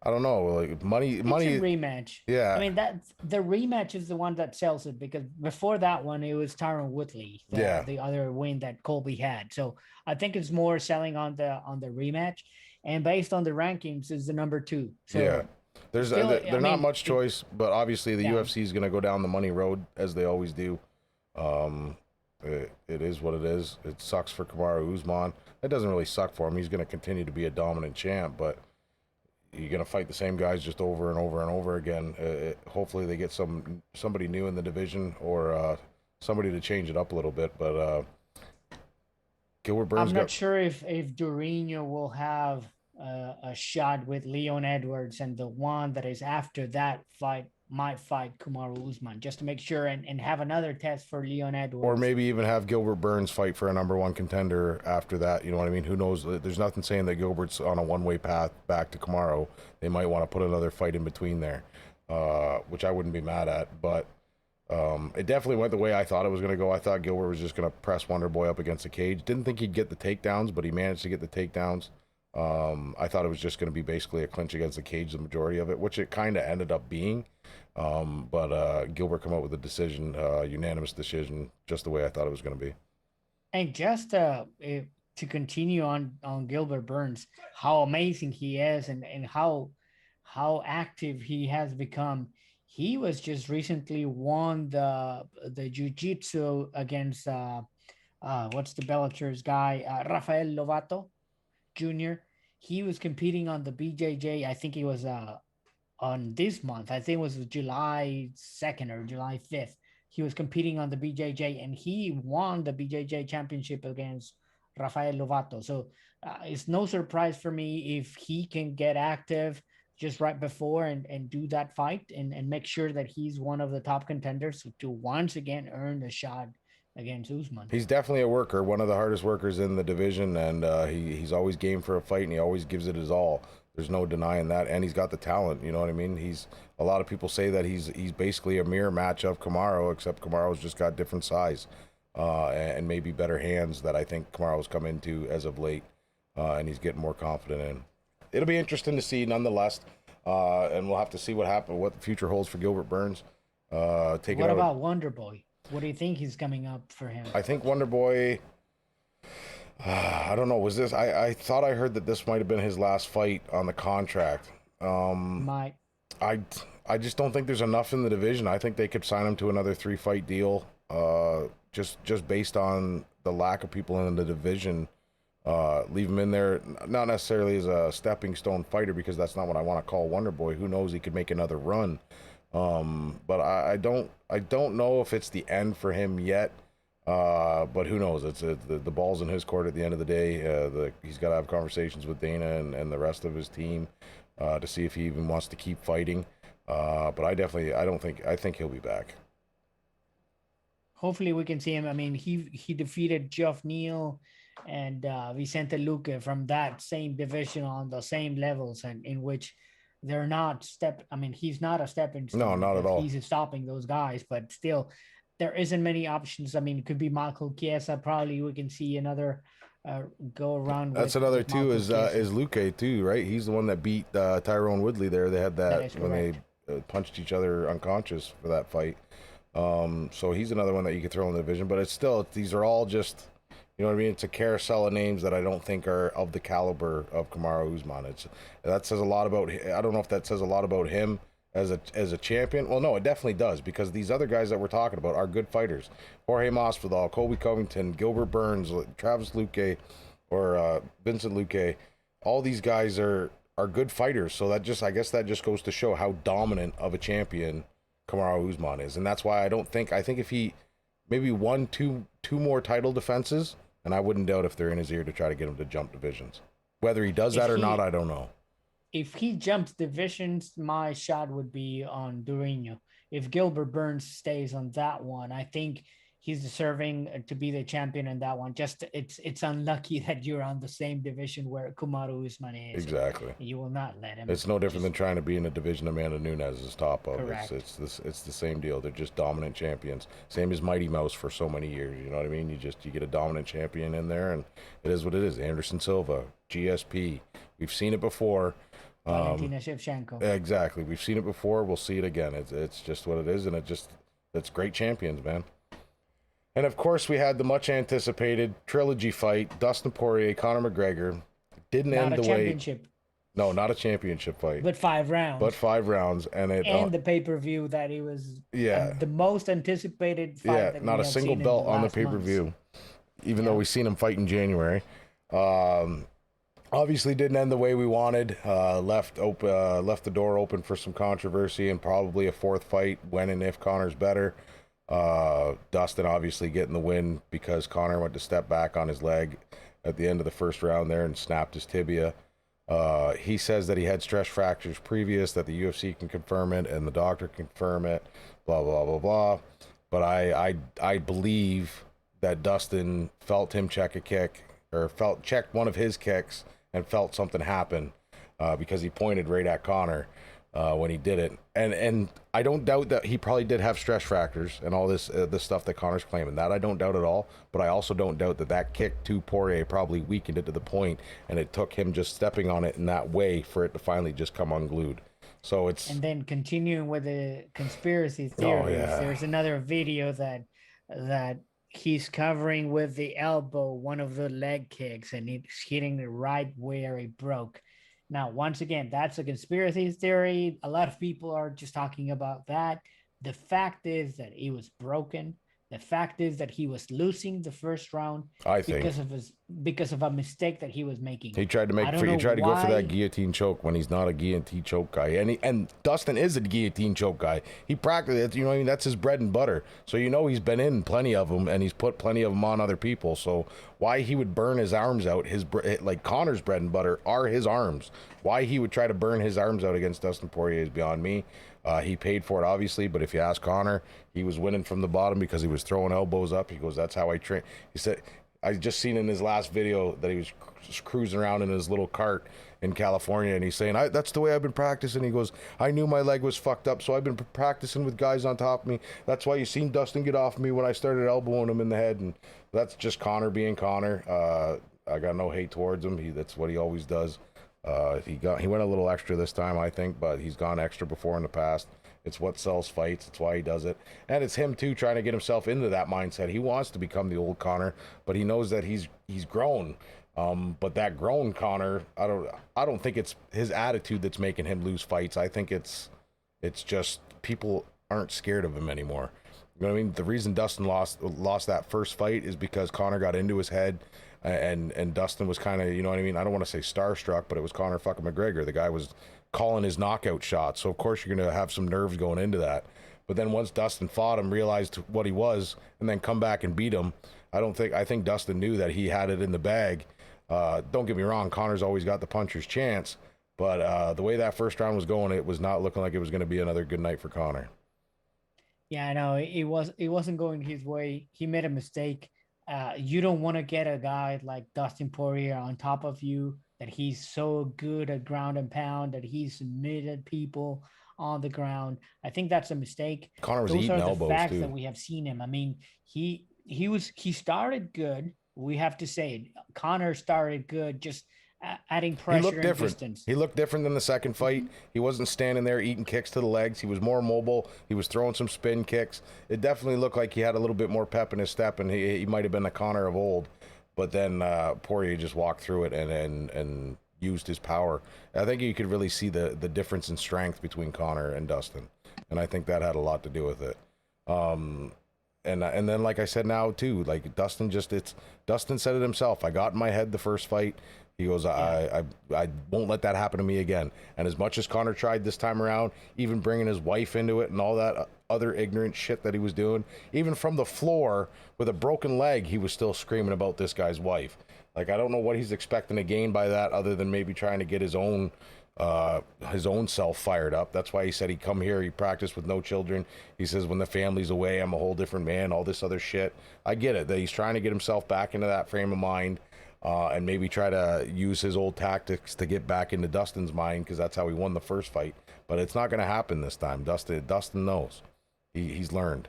I don't know, like money. It's a rematch. Yeah. I mean, that the rematch is the one that sells it, because before that one it was Tyron Woodley, the other win that Colby had. So I think it's more selling on the rematch, and based on the rankings is the number two. So Yeah. There's still, they're not much choice, but obviously the UFC is going to go down the money road as they always do. It is what it is. It sucks for Kamaru Usman. It doesn't really suck for him. He's going to continue to be a dominant champ, but you're going to fight the same guys just over and over and over again. Hopefully they get somebody new in the division, or somebody to change it up a little bit. But Gilbert Burns. I'm not sure if Durinho will have a shot with Leon Edwards, and the one that is after that fight might fight Kamaru Usman, just to make sure and have another test for Leon Edwards. Or maybe even have Gilbert Burns fight for a number one contender after that. You know what I mean? Who knows? There's nothing saying that Gilbert's on a one-way path back to Kamaru. They might want to put another fight in between there, which I wouldn't be mad at. But it definitely went the way I thought it was going to go. I thought Gilbert was just going to press Wonder Boy up against the cage. Didn't think he'd get the takedowns, but he managed to get the takedowns. I thought it was just going to be basically a clinch against the cage, the majority of it, which it kind of ended up being. But Gilbert come out with a decision, unanimous decision, just the way I thought it was going to be. And just to continue on Gilbert Burns, how amazing he is, and how active he has become. He was just recently won the jiu-jitsu against what's the Bellator's guy, Rafael Lovato Jr. He was competing on the BJJ. I think he was on this month. I think it was July 2nd or July 5th. He was competing on the BJJ, and he won the BJJ championship against Rafael Lovato. So it's no surprise for me if he can get active just right before and do that fight and make sure that he's one of the top contenders to once again earn a shot against Usman. He's definitely a worker, one of the hardest workers in the division, and he's always game for a fight, and he always gives it his all. There's no denying that, and he's got the talent. You know what I mean? A lot of people say that he's basically a mirror match of Kamaru, except Kamaru's just got different size and maybe better hands that I think Kamaru's come into as of late, and he's getting more confident in. It'll be interesting to see, nonetheless, and we'll have to see what the future holds for Gilbert Burns. What about Wonder Boy? What do you think is coming up for him? I think Wonder Boy, I don't know. Was this? I thought I heard that this might have been his last fight on the contract. Um, My I I just don't think there's enough in the division. I think they could sign him to another 3-fight deal. Just based on the lack of people in the division. Leave him in there, not necessarily as a stepping stone fighter, because that's not what I want to call Wonder Boy. Who knows? He could make another run. But I don't know if it's the end for him yet. But who knows? The ball's in his court at the end of the day. He's got to have conversations with Dana and the rest of his team to see if he even wants to keep fighting. But I think he'll be back. Hopefully we can see him. I mean, he defeated Geoff Neal and Vicente Luque from that same division on the same levels, and in which they're not step. I mean, he's not a stepping No, stone not at because all. he's stopping those guys, but still, there isn't many options. I mean, it could be Michael Chiesa. Probably we can see another uh, go around That's another with too Michael Chiesa. is Luque too, right? He's the one that beat Tyrone Woodley there. They had That that is when they correct. punched each other unconscious for that fight. So he's another one that you could throw in the division, but it's still, these are all just, you know what I mean? It's a carousel of names that I don't think are of the caliber of Kamaru Usman. That says a lot about. I don't know if that says a lot about him as a champion. Well, no, it definitely does, because these other guys that we're talking about are good fighters. Jorge Masvidal, Colby Covington, Gilbert Burns, Travis Luque, or Vincent Luque. All these guys are good fighters. So I guess that just goes to show how dominant of a champion Kamaru Usman is, and that's why I think if he maybe won two more title defenses, and I wouldn't doubt if they're in his ear to try to get him to jump divisions. Whether he does If that or not, he I don't know. if he jumps divisions, my shot would be on Durinho. If Gilbert Burns stays on that one, I think he's deserving to be the champion in that one. Just it's unlucky that you're on the same division where Kumaru Usman is, and Exactly. you will not let him. It's no different Just than trying to be in a division Amanda Nunes is top of. correct. It's the same deal. They're just dominant champions. Same as Mighty Mouse for so many years. You know what I mean? You get a dominant champion in there, and it is what it is. Anderson Silva, GSP. We've seen it before. Valentina Shevchenko. Exactly. We've seen it before. We'll see it again. It's just what it is, and it's great champions, man. And of course, we had the much anticipated trilogy fight: Dustin Poirier, Conor McGregor. Didn't Not end a the way. championship, No, not a championship fight, but 5 rounds. but 5 rounds, and it. And the pay-per-view that it was Yeah, the most anticipated fight yeah, that not we a have single seen in the belt on the last pay per months. view, even though Yeah. we seen him fight in January. Um, Obviously, didn't end the way we wanted. Left the door open for some controversy and probably a fourth fight when and if Connor's better. Dustin obviously getting the win because Connor went to step back on his leg at the end of the first round there and snapped his tibia. He says that he had stress fractures previous, that the UFC can confirm it and the doctor can confirm it, blah, blah, blah, blah. But I believe that Dustin felt him check a kick, or checked one of his kicks and felt something happen because he pointed right at Connor when he did it. And I don't doubt that he probably did have stress fractures and all this stuff that Connor's claiming. That I don't doubt at all. But I also don't doubt that kick to Poirier probably weakened it to the point, and it took him just stepping on it in that way for it to finally just come unglued. So it's And then continuing with the conspiracy oh theories, yeah, there's another video that he's covering with the elbow one of the leg kicks, and it's hitting the right where it broke. Now, once again, that's a conspiracy theory. A lot of people are just talking about that. The fact is that it was broken. The fact is that he was losing the first round I think because of a mistake that he was making. he tried to I don't he know tried to go for that why. guillotine choke when he's not a guillotine choke guy. And Dustin is a guillotine choke guy. He practiced it, you know what I mean? That's his bread and butter. So you know he's been in plenty of them and he's put plenty of them on other people. So why he would burn his arms out, like Connor's bread and butter are his arms. Why he would try to burn his arms out against Dustin Poirier is beyond me. He paid for it, obviously, but if you ask Connor, he was winning from the bottom because he was throwing elbows up. He goes, that's how I train. He said, I just seen in his last video that he was cruising around in his little cart in California, and he's saying, that's the way I've been practicing. He goes, I knew my leg was fucked up, so I've been practicing with guys on top of me. That's why you seen Dustin get off me when I started elbowing him in the head, and that's just Connor being Connor. I got no hate towards him. That's what he always does. He went a little extra this time, I think, but he's gone extra before in the past, It's what sells fights. It's why he does it. And it's him too trying to get himself into that mindset. He wants to become the old Conor, but he knows that he's grown. But that grown Conor, I don't think it's his attitude that's making him lose fights. I think it's just people aren't scared of him anymore. You know what I mean? The reason Dustin lost that first fight is because Conor got into his head, and Dustin was kind of, you know what I mean? I don't want to say starstruck, but it was Conor fucking McGregor. The guy was calling his knockout shots, so of course you're gonna have some nerves going into that. But then once Dustin fought him, realized what he was, and then come back and beat him, I think Dustin knew that he had it in the bag. Don't get me wrong, Conor's always got the puncher's chance, but the way that first round was going, it was not looking like it was going to be another good night for Conor. Yeah, I know it wasn't going his way. He made a mistake. You don't want to get a guy like Dustin Poirier on top of you, that he's so good at ground and pound, that he's submitted people on the ground. I think that's a mistake. Conor was Those eating are the elbows facts that too. we have seen him. I mean, he started good. We have to say it. Connor started good, just adding He pressure looked and different. distance. He looked different than the second fight. Mhm. He wasn't standing there eating kicks to the legs. He was more mobile. He was throwing some spin kicks. It definitely looked like he had a little bit more pep in his step, and he might have been the Conor of old. But then Poirier just walked through it and used his power. I think you could really see the difference in strength between Conor and Dustin, and I think that had a lot to do with it. And then like I said now too, like Dustin said it himself. I got in my head the first fight. He goes, I won't let that happen to me again. And as much as Conor tried this time around, even bringing his wife into it and all that other ignorant shit that he was doing, even from the floor with a broken leg, he was still screaming about this guy's wife. Like, I don't know what he's expecting to gain by that, other than maybe trying to get his own self fired up. That's why he said he'd come here, he practiced with no children. He says, when the family's away, I'm a whole different man, all this other shit. I get it, that he's trying to get himself back into that frame of mind, and maybe try to use his old tactics to get back into Dustin's mind, because that's how he won the first fight. But it's not going to happen this time. Dustin knows. He's learned.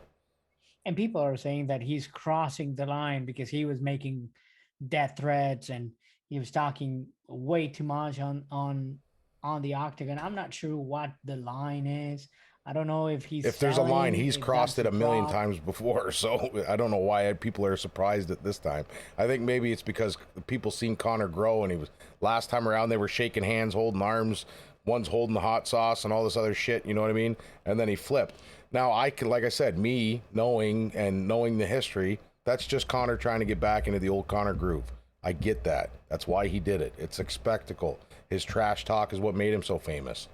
And people are saying that he's crossing the line because he was making death threats and he was talking way too much on the octagon. I'm not sure what the line is. I don't know if he's If there's a line, selling, he's if crossed that's it a a million prop. times before. So I don't know why people are surprised at this time. I think maybe it's because people seen Conor grow, and he was last time around they were shaking hands, holding arms, one's holding the hot sauce and all this other shit. You know what I mean? And then he flipped. Now I can, like I said, me knowing the history, that's just Conor trying to get back into the old Conor groove. I get that. That's why he did it. It's a spectacle. His trash talk is what made him so famous.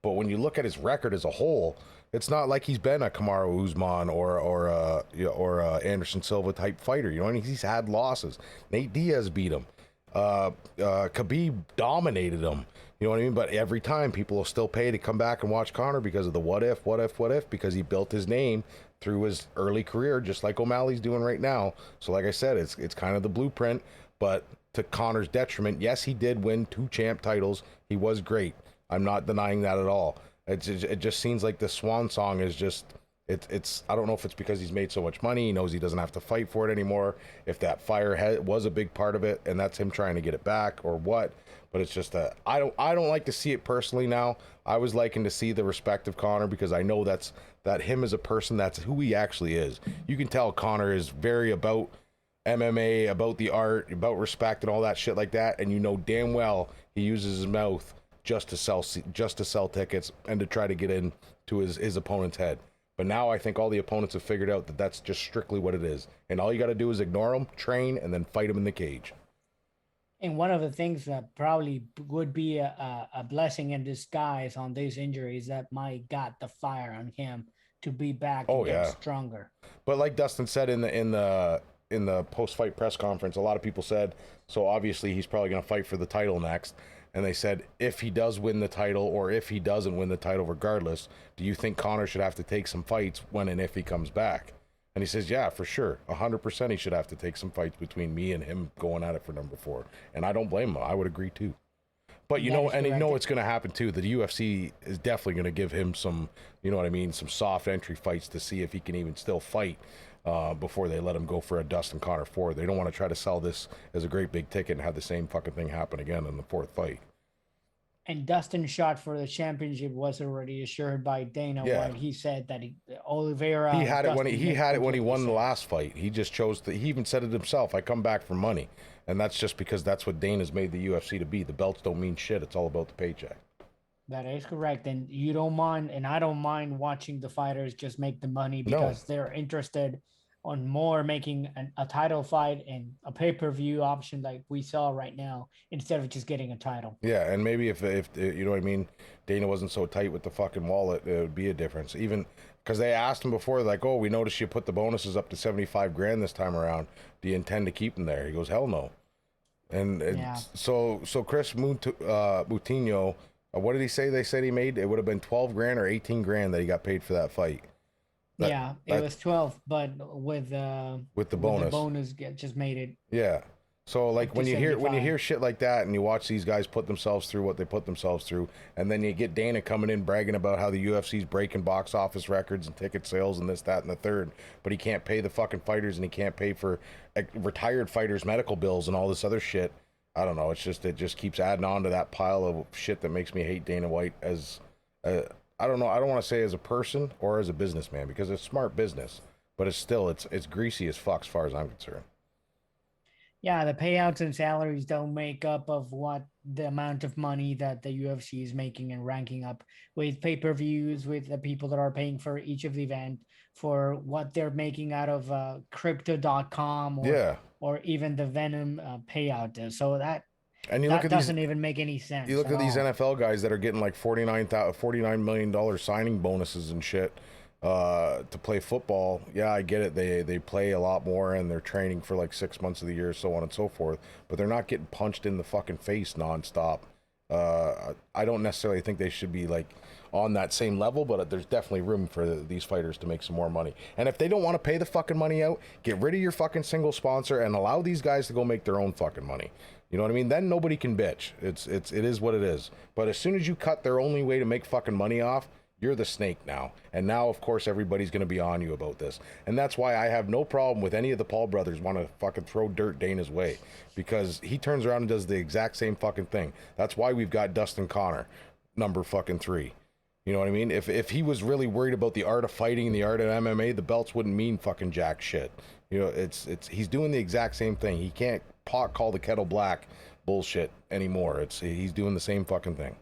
But when you look at his record as a whole, it's not like he's been a Kamaru Usman or Anderson Silva type fighter. You know, he's had losses. Nate Diaz beat him. Khabib dominated him. You know what I mean? But every time people will still pay to come back and watch Conor because of the what if, because he built his name through his early career, just like O'Malley's doing right now. So like I said, it's kind of the blueprint, but to Conor's detriment, yes, he did win 2 champ titles. He was great. I'm not denying that at all. It just seems like the swan song is just it's I don't know if it's because he's made so much money, he knows he doesn't have to fight for it anymore, if that fire was a big part of it and that's him trying to get it back or what. But it's just I don't like to see it personally now. I was liking to see the respect of Conor, because I know that him as a person, that's who he actually is. You can tell Conor is very about MMA, about the art, about respect and all that shit like that, and you know damn well he uses his mouth just to sell tickets and to try to get in to his opponent's head. But now I think all the opponents have figured out that that's just strictly what it is, and all you got to do is ignore them, train, and then fight them in the cage. And one of the things that probably would be a blessing in disguise on these injuries that might got the fire on him to be back Oh and get yeah, stronger. but like Dustin said in the post fight press conference, a lot of people said, so obviously he's probably going to fight for the title next. And they said, if he does win the title or if he doesn't win the title, regardless, do you think Conor should have to take some fights when and if he comes back? And he says, yeah, for sure. 100% he should have to take some fights between me and him going at it for number 4. And I don't blame him. I would agree too. But you That know, is and you correct. know it's going to happen too. The UFC is definitely going to give him some, you know what I mean, some soft entry fights to see if he can even still fight before they let him go for a Dustin Conor 4. They don't want to try to sell this as a great big ticket and have the same fucking thing happen again in the 4th fight. And Dustin's shot for the championship was already assured by Dana Yeah. White. He said that He Oliveira, had it when Dustin he made had it when he completely won the sense. last fight. He just chose to. He even said it himself. I come back for money, and that's just because that's what Dana's made the UFC to be. The belts don't mean shit. It's all about the paycheck. That is correct. And you don't mind, and I don't mind watching the fighters just make the money No. because they're interested on more making a title fight and a pay-per-view option like we saw right now instead of just getting a title. Yeah, and maybe if you know what I mean, Dana wasn't so tight with the fucking wallet, it would be a difference. Even because they asked him before, like, "Oh, we noticed you put the bonuses up to 75 grand this time around. Do you intend to keep them there?" He goes, "Hell no." And Yeah. so Chris Moutinho, what did he say? They said he made it would have been 12 grand or 18 grand that he got paid for that fight. That Yeah, it that was 12, but with the with the bonus. bonus get just made it Yeah. So like up to when you 75. hear shit like that and you watch these guys put themselves through what they put themselves through, and then you get Dana coming in bragging about how the UFC's breaking box office records and ticket sales and this, that, and the third, but he can't pay the fucking fighters and he can't pay for retired fighters' medical bills and all this other shit. I don't know. It just keeps adding on to that pile of shit that makes me hate Dana White as uh, I don't know. I don't want to say as a person or as a businessman because it's smart business, but it's greasy as fuck as far as I'm concerned. Yeah, the payouts and salaries don't make up of what the amount of money that the UFC is making and ranking up with pay-per-views, with the people that are paying for each of the event, for what they're making out of crypto.com Yeah. or even the Venom payout. So And that doesn't even make any you sense look at at these all. NFL guys that are getting like $49 million signing bonuses and shit to play football. Yeah, I get it. They play a lot more and they're training for like 6 months of the year, so on and so forth. But they're not getting punched in the fucking face nonstop. I don't necessarily think they should be like on that same level, but there's definitely room for these fighters to make some more money. And if they don't want to pay the fucking money out, get rid of your fucking single sponsor and allow these guys to go make their own fucking money. You know what I mean? Then nobody can bitch. It is what it is. But as soon as you cut their only way to make fucking money off, you're the snake now. And now, of course, everybody's going to be on you about this. And that's why I have no problem with any of the Paul brothers want to fucking throw dirt Dana's way. Because he turns around and does the exact same fucking thing. That's why we've got Dustin Connor, number fucking 3. You know what I mean? If he was really worried about the art of fighting and the art of MMA, the belts wouldn't mean fucking jack shit. You know, it's he's doing the exact same thing. He can't pot call the kettle black bullshit anymore. He's doing the same fucking thing.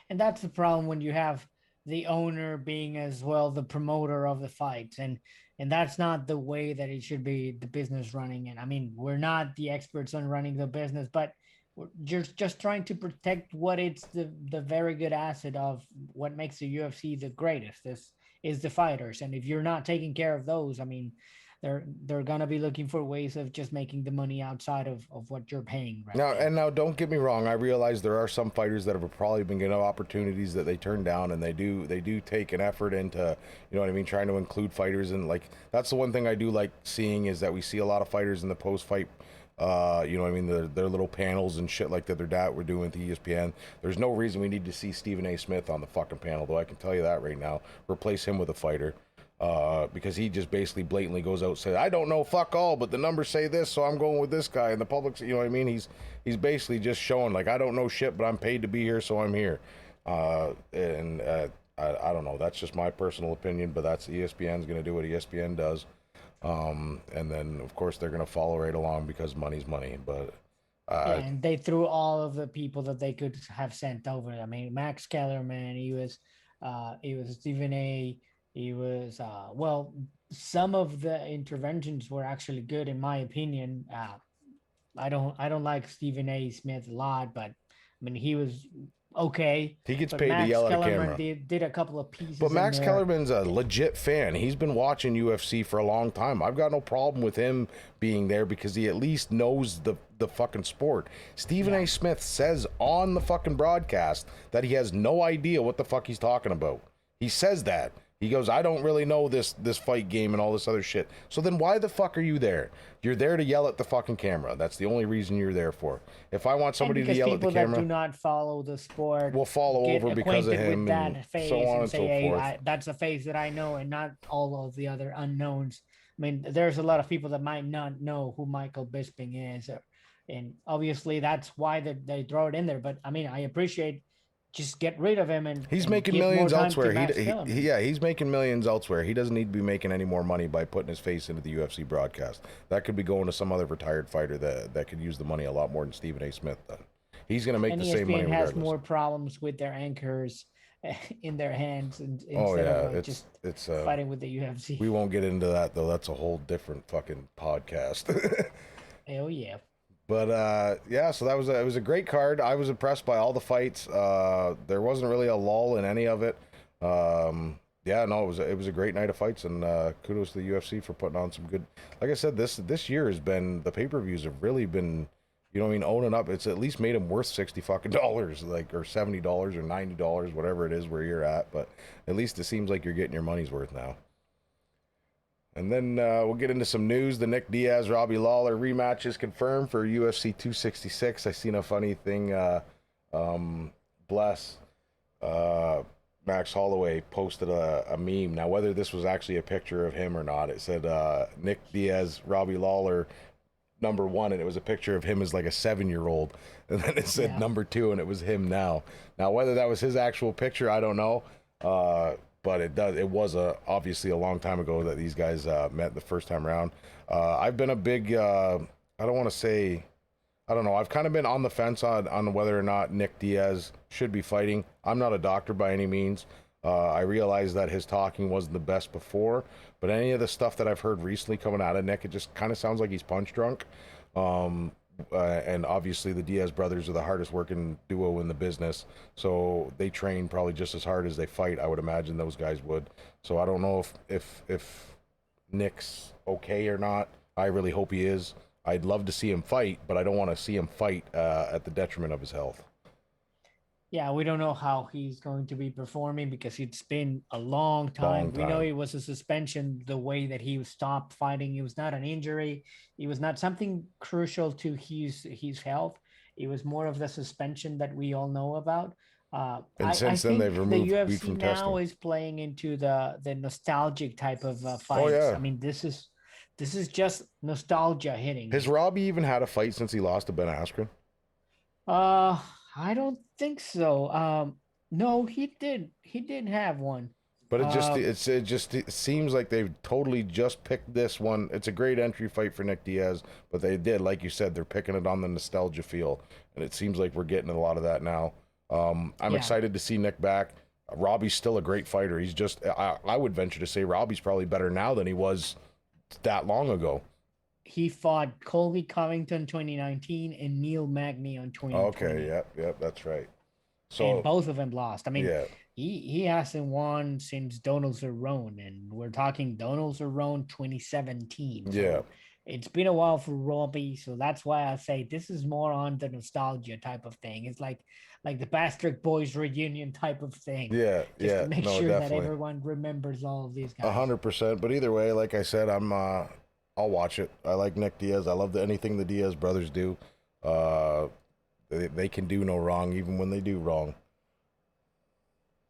And that's the problem when you have the owner being as well the promoter of the fights, and that's not the way that it should be, the business running. And I mean, we're not the experts on running the business, but we're just trying to protect what it's the very good asset of what makes the UFC the greatest. This is the fighters, and if you're not taking care of those, I mean, they're gonna be looking for ways of just making the money outside of what you're paying right now. Now don't get me wrong. I realize there are some fighters that have probably been given opportunities that they turn down, and they do take an effort into, you know what I mean, trying to include fighters. And like that's the one thing I do like seeing is that we see a lot of fighters in the post fight. You know what I mean, their little panels and shit like that. Their dad we're doing with ESPN. There's no reason we need to see Stephen A. Smith on the fucking panel, though. I can tell you that right now. Replace him with a fighter. Because he just basically blatantly goes out and says, I don't know fuck all, but the numbers say this, so I'm going with this guy. And the public, you know what I mean? He's basically just showing like I don't know shit, but I'm paid to be here, so I'm here. I don't know. That's just my personal opinion, but that's ESPN's going to do what ESPN does. And then of course they're going to follow right along because money's money. But Yeah, and they threw all of the people that they could have sent over. I mean, Max Kellerman, he was Stephen A. He was well, some of the interventions were actually good in my opinion. I don't like Stephen A. Smith a lot, but I mean he was okay. he gets But paid to Max yell at a Kellerman camera. did a couple of But pieces in Max there. Kellerman's a legit fan. He's been watching UFC for a long time. I've got no problem with him being there because he at least knows the fucking sport. Stephen Yeah. A. Smith says on the fucking broadcast that he has no idea what the fuck he's talking about. He says that. He goes, I don't really know this fight game and all this other shit. So then why the fuck are you there? You're there to yell at the fucking camera. That's the only reason you're there for. If I want And somebody to because yell at the people that do camera, not follow the sport we'll follow get over because of acquainted with him and that so phase on and and say, so hey, forth. that's a phase that I know and not all of the other unknowns. I mean, there's a lot of people that might not know who Michael Bisping is. And obviously, that's why they throw it in there. But I mean, I appreciate just get rid of him he's and making give more millions time to elsewhere. Max Dillon. Yeah, he's making millions elsewhere. He doesn't need to be making any more money by putting his face into the UFC broadcast. That could be going to some other retired fighter that could use the money a lot more than Stephen A. Smith does. He's going to make And the same money ESPN has regardless. more problems with their anchors in their hands Oh instead yeah, of it's just fighting with the UFC. we won't get into that though. That's a whole different fucking podcast. Hell yeah. But yeah, so that was it was a great card. I was impressed by all the fights. There wasn't really a lull in any of it. Yeah, no, it was a great night of fights, and kudos to the UFC for putting on some good. Like I said, this year has been the pay-per-views have really been, you know what I mean, owning up. It's at least made them worth $60 like, or $70 or $90, whatever it is where you're at. But at least it seems like you're getting your money's worth now. And then we'll get into some news. The Nick Diaz Robbie Lawler rematch is confirmed for UFC 266. I seen a funny thing. Bless Max Holloway posted a meme. Now, whether this was actually a picture of him or not, it said Nick Diaz Robbie Lawler #1, and it was a picture of him as like a 7-year-old, and then it said #2, and it was him now. Now, whether that was his actual picture, I don't know. But it was obviously a long time ago that these guys met the first time around. I've been a big I don't want to say, I don't know, I've kind of been on the fence on whether or not Nick Diaz should be fighting. I'm not a doctor by any means. I realize that his talking wasn't the best before, but any of the stuff that I've heard recently coming out of Nick, it just kind of sounds like he's punch drunk. And obviously the Diaz brothers are the hardest working duo in the business, so they train probably just as hard as they fight. I would imagine those guys would. So I don't know if Nick's okay or not. I really hope he is. I'd love to see him fight, but I don't want to see him fight at the detriment of his health. Yeah, we don't know how he's going to be performing because it's been a long time. We know it was a suspension the way that he stopped fighting. It was not an injury. It was not something crucial to his health. It was more of the suspension that we all know about. And since then, they've removed the weed UFC from now testing. is playing into the nostalgic type of fights. Oh, yeah. I mean, this is just nostalgia hitting. Has Robbie even had a fight since he lost to Ben Askren? I don't think so. No, he did. He did have one. But it seems like they've totally just picked this one. It's a great entry fight for Nick Diaz, but they did, like you said, they're picking it on the nostalgia feel, and it seems like we're getting a lot of that now. I'm excited to see Nick back. Robbie's still a great fighter. He's just, I would venture to say Robbie's probably better now than he was that long ago. He fought Colby Covington 2019 and Neil Magny on 2020. Okay, yep, that's right. So and both of them lost. I mean, he hasn't won since Donald Cerrone, and we're talking Donald Cerrone 2017. So it's been a while for Robbie, so that's why I say this is more on the nostalgia type of thing. It's like the Bastard Boys reunion type of thing. To make sure that everyone remembers all of these guys. 100%. But either way, like I said, I'll watch it. I like Nick Diaz. I love anything the Diaz brothers do. They can do no wrong, even when they do wrong.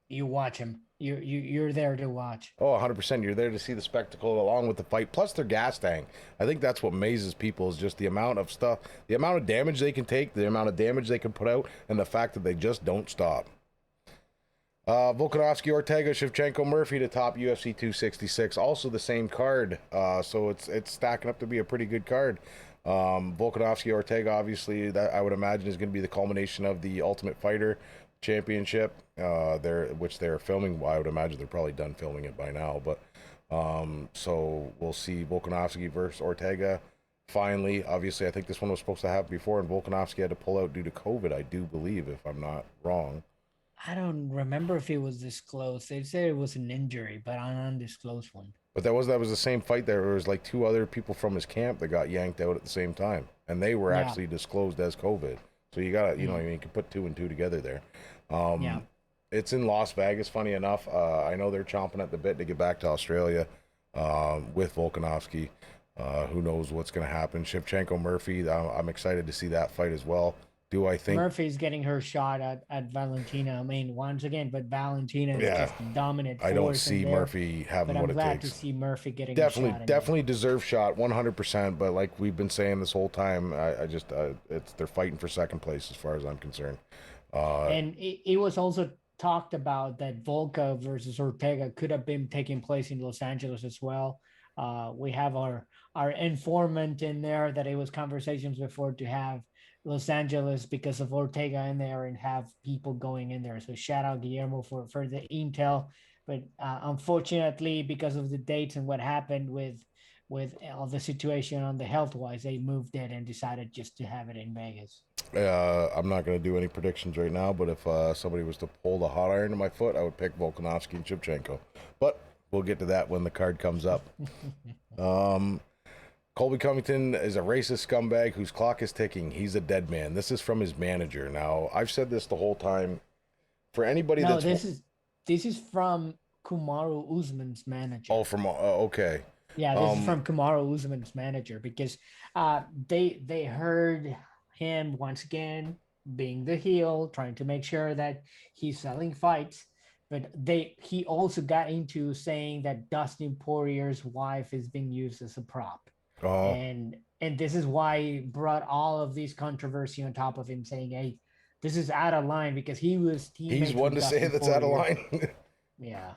You watch him. You're there to watch. Oh, 100%. You're there to see the spectacle along with the fight, plus their gas tank. I think that's what amazes people is just the amount of stuff, the amount of damage they can take, the amount of damage they can put out, and the fact that they just don't stop. Volkanovski, Ortega, Shevchenko, Murphy to top UFC 266. Also the same card. So it's stacking up to be a pretty good card. Volkanovski, Ortega, obviously, that I would imagine is going to be the culmination of the Ultimate Fighter Championship. Which they're filming. Well, I would imagine they're probably done filming it by now. But so we'll see Volkanovski versus Ortega. Finally, obviously, I think this one was supposed to happen before, and Volkanovski had to pull out due to COVID, I do believe, if I'm not wrong. I don't remember if it was disclosed. They said it was an injury, but an undisclosed one. But that was the same fight. There was like 2 other people from his camp that got yanked out at the same time, and they were actually disclosed as COVID. So you got to, you know, you can put 2 and 2 together there. It's in Las Vegas. Funny enough, I know they're chomping at the bit to get back to Australia with Volkanovski. Who knows what's going to happen? Shevchenko Murphy. I'm excited to see that fight as well. Do I think Murphy's getting her shot at Valentina? I mean, once again, but Valentina is just dominant. I don't see Murphy having what it takes. I'm glad to see Murphy getting definitely deserved shot 100%. But like we've been saying this whole time, I just they're fighting for second place as far as I'm concerned. And it was also talked about that Volka versus Ortega could have been taking place in Los Angeles as well. We have our informant in there that it was conversations before to have Los Angeles because of Ortega in there and have people going in there. So shout out Guillermo for the intel. But unfortunately, because of the dates and what happened with all the situation on the health wise, they moved it and decided just to have it in Vegas. I'm not going to do any predictions right now, but if somebody was to hold a hot iron to my foot, I would pick Volkanovski and Shevchenko. But we'll get to that when the card comes up. Colby Covington is a racist scumbag whose clock is ticking. He's a dead man. This is from his manager. Now, I've said this the whole time. For anybody No, that's this is from Kumaru Usman's manager. from okay, Yeah, this is um, from Kumaru Usman's manager because they heard him once again being the heel, trying to make sure that he's selling fights. But he also got into saying that Dustin Poirier's wife is being used as a prop. oh, And this is why he brought all of this controversy on top of him saying, hey, this is out of line because he was he's teammates one with to say Dustin that's out of Poirier. line. Yeah.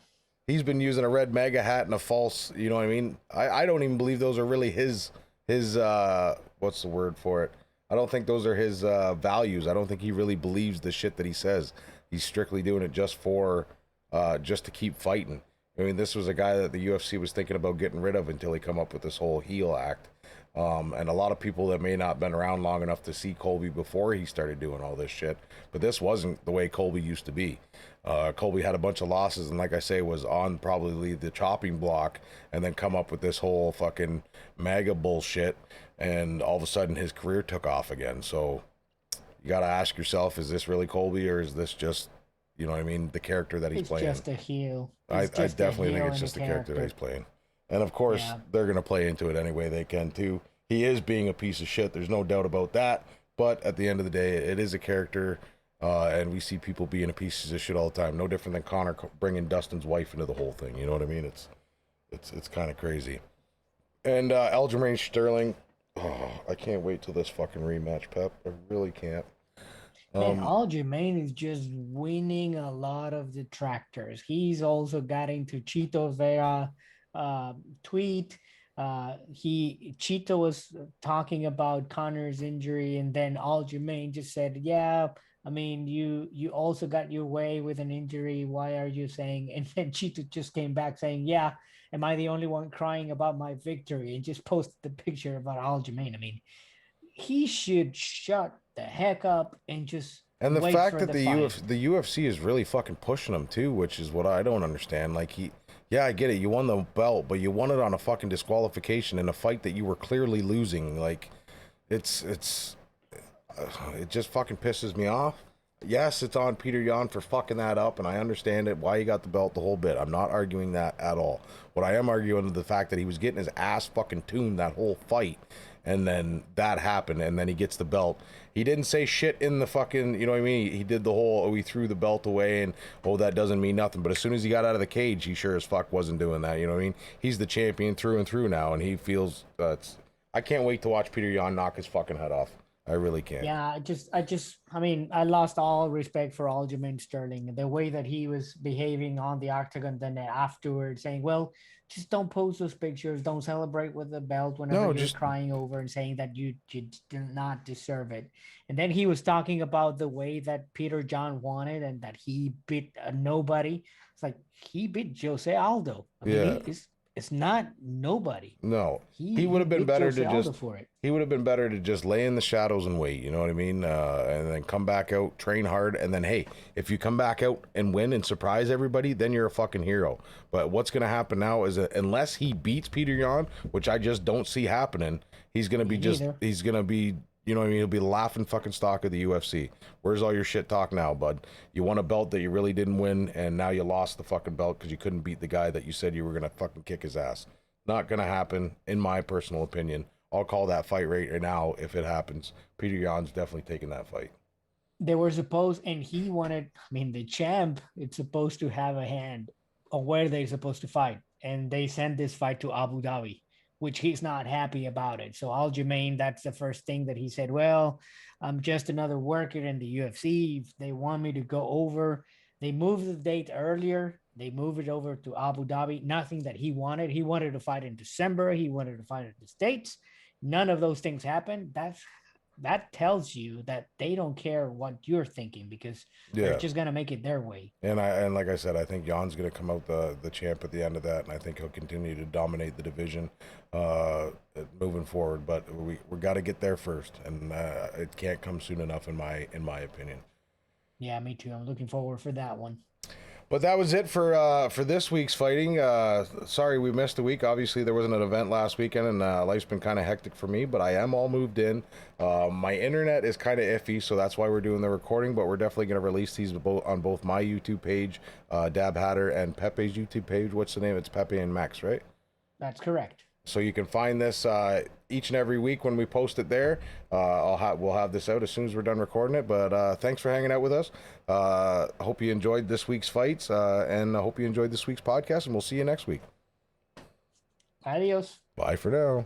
He's been using a red mega hat and a false, you know what I mean? I don't even believe those are really his what's the word for it? I don't think those are his values. I don't think he really believes the shit that he says. He's strictly doing it just for just to keep fighting. I mean, this was a guy that the UFC was thinking about getting rid of until he come up with this whole heel act. And a lot of people that may not have been around long enough to see Colby before he started doing all this shit, but this wasn't the way Colby used to be. Colby had a bunch of losses, and like I say, was on probably the chopping block, and then come up with this whole fucking MAGA bullshit, and all of a sudden his career took off again. So you got to ask yourself, is this really Colby, or is this just, you know what I mean, the character that he's It's playing? just a heel. I It's just a definitely think heel it's and a just the character that he's character. playing. And of course, Yeah. they're going to play into it any way they can, too. He is being a piece of shit. There's no doubt about that. But at the end of the day, it is a character. And we see people being a piece of shit all the time. No different than Connor bringing Dustin's wife into the whole thing. You know what I mean? It's kind of crazy. And Aljamain Sterling, oh, I can't wait till this fucking rematch, Pep. I really can't. Man, Um, Aljamain is just winning a lot of detractors. He's also got into Chito Vera tweet. He Chito was talking about Connor's injury, and then Aljamain just said, "Yeah, I mean, you also got your way with an injury. Why are you saying?" And then Chito just came back saying, "Yeah, am I the only one crying about my victory?" And just posted the picture about Aljamain. I mean, he should shut the heck up and just And the wait fact for that the fight. the UFC is really fucking pushing him too, which is what I don't understand. Like yeah, I get it. You won the belt, but you won it on a fucking disqualification in a fight that you were clearly losing. Like, it's it just fucking pisses me off. Yes, it's on Peter Yan for fucking that up, and I understand it, why he got the belt the whole bit. I'm not arguing that at all. What I am arguing is the fact that he was getting his ass fucking tuned that whole fight, and then that happened, and then he gets the belt. He didn't say shit in the fucking, you know what I mean? He did the whole, oh, he threw the belt away, and, oh, that doesn't mean nothing. But as soon as he got out of the cage, he sure as fuck wasn't doing that, you know what I mean? He's the champion through and through now, and he feels, I can't wait to watch Peter Yan knock his fucking head off. I really can't. Yeah, I mean, I lost all respect for Aljamain Sterling. The way that he was behaving on the octagon, then afterwards saying, well, just don't post those pictures, don't celebrate with the belt whenever No, you're just crying over and saying that you did not deserve it. And then he was talking about the way that Peter John wanted and that he beat nobody. It's like he beat Jose Aldo. I mean, yeah. it's not nobody. No, he would He have been beat better Jose to Aldo just. for it. He would have been better to just lay in the shadows and wait. You know what I mean? And then come back out, train hard, and then hey, if you come back out and win and surprise everybody, then you're a fucking hero. But what's gonna happen now is that unless he beats Peter Yan, which I just don't see happening, he's gonna be Me just. neither. He's gonna be. You know what I mean? He'll be the laughing fucking stock of the UFC. Where's all your shit talk now, bud? You won a belt that you really didn't win, and now you lost the fucking belt because you couldn't beat the guy that you said you were gonna fucking kick his ass. Not gonna happen, in my personal opinion. I'll call that fight right now if it happens. Peter Yan's definitely taking that fight. They were supposed, and he wanted, I mean, the champ, it's supposed to have a hand on where they're supposed to fight. And they sent this fight to Abu Dhabi. which he's not happy about it. So Aljamain, that's the first thing that he said. Well, I'm just another worker in the UFC. If they want me to go over, they moved the date earlier. They moved it over to Abu Dhabi. Nothing that he wanted. He wanted to fight in December. He wanted to fight in the States. None of those things happened. That tells you that they don't care what you're thinking because they're Yeah. just gonna make it their way. And like I said, I think Jan's going to come out the champ at the end of that, and I think he'll continue to dominate the division moving forward. But we got to get there first, and it can't come soon enough in my opinion. Yeah, me too. I'm looking forward for that one. But that was it for this week's fighting. Sorry we missed a week. Obviously there wasn't an event last weekend, and life's been kind of hectic for me. But I am all moved in. My internet is kind of iffy, so that's why we're doing the recording. But we're definitely going to release these on both my YouTube page, Dab Hatter, and Pepe's YouTube page. What's the name? It's Pepe and Max, right? That's correct. So you can find this each and every week when we post it there. We'll have this out as soon as we're done recording it. But thanks for hanging out with us. Hope you enjoyed this week's fights, and I hope you enjoyed this week's podcast. And we'll see you next week. Adios. Bye for now.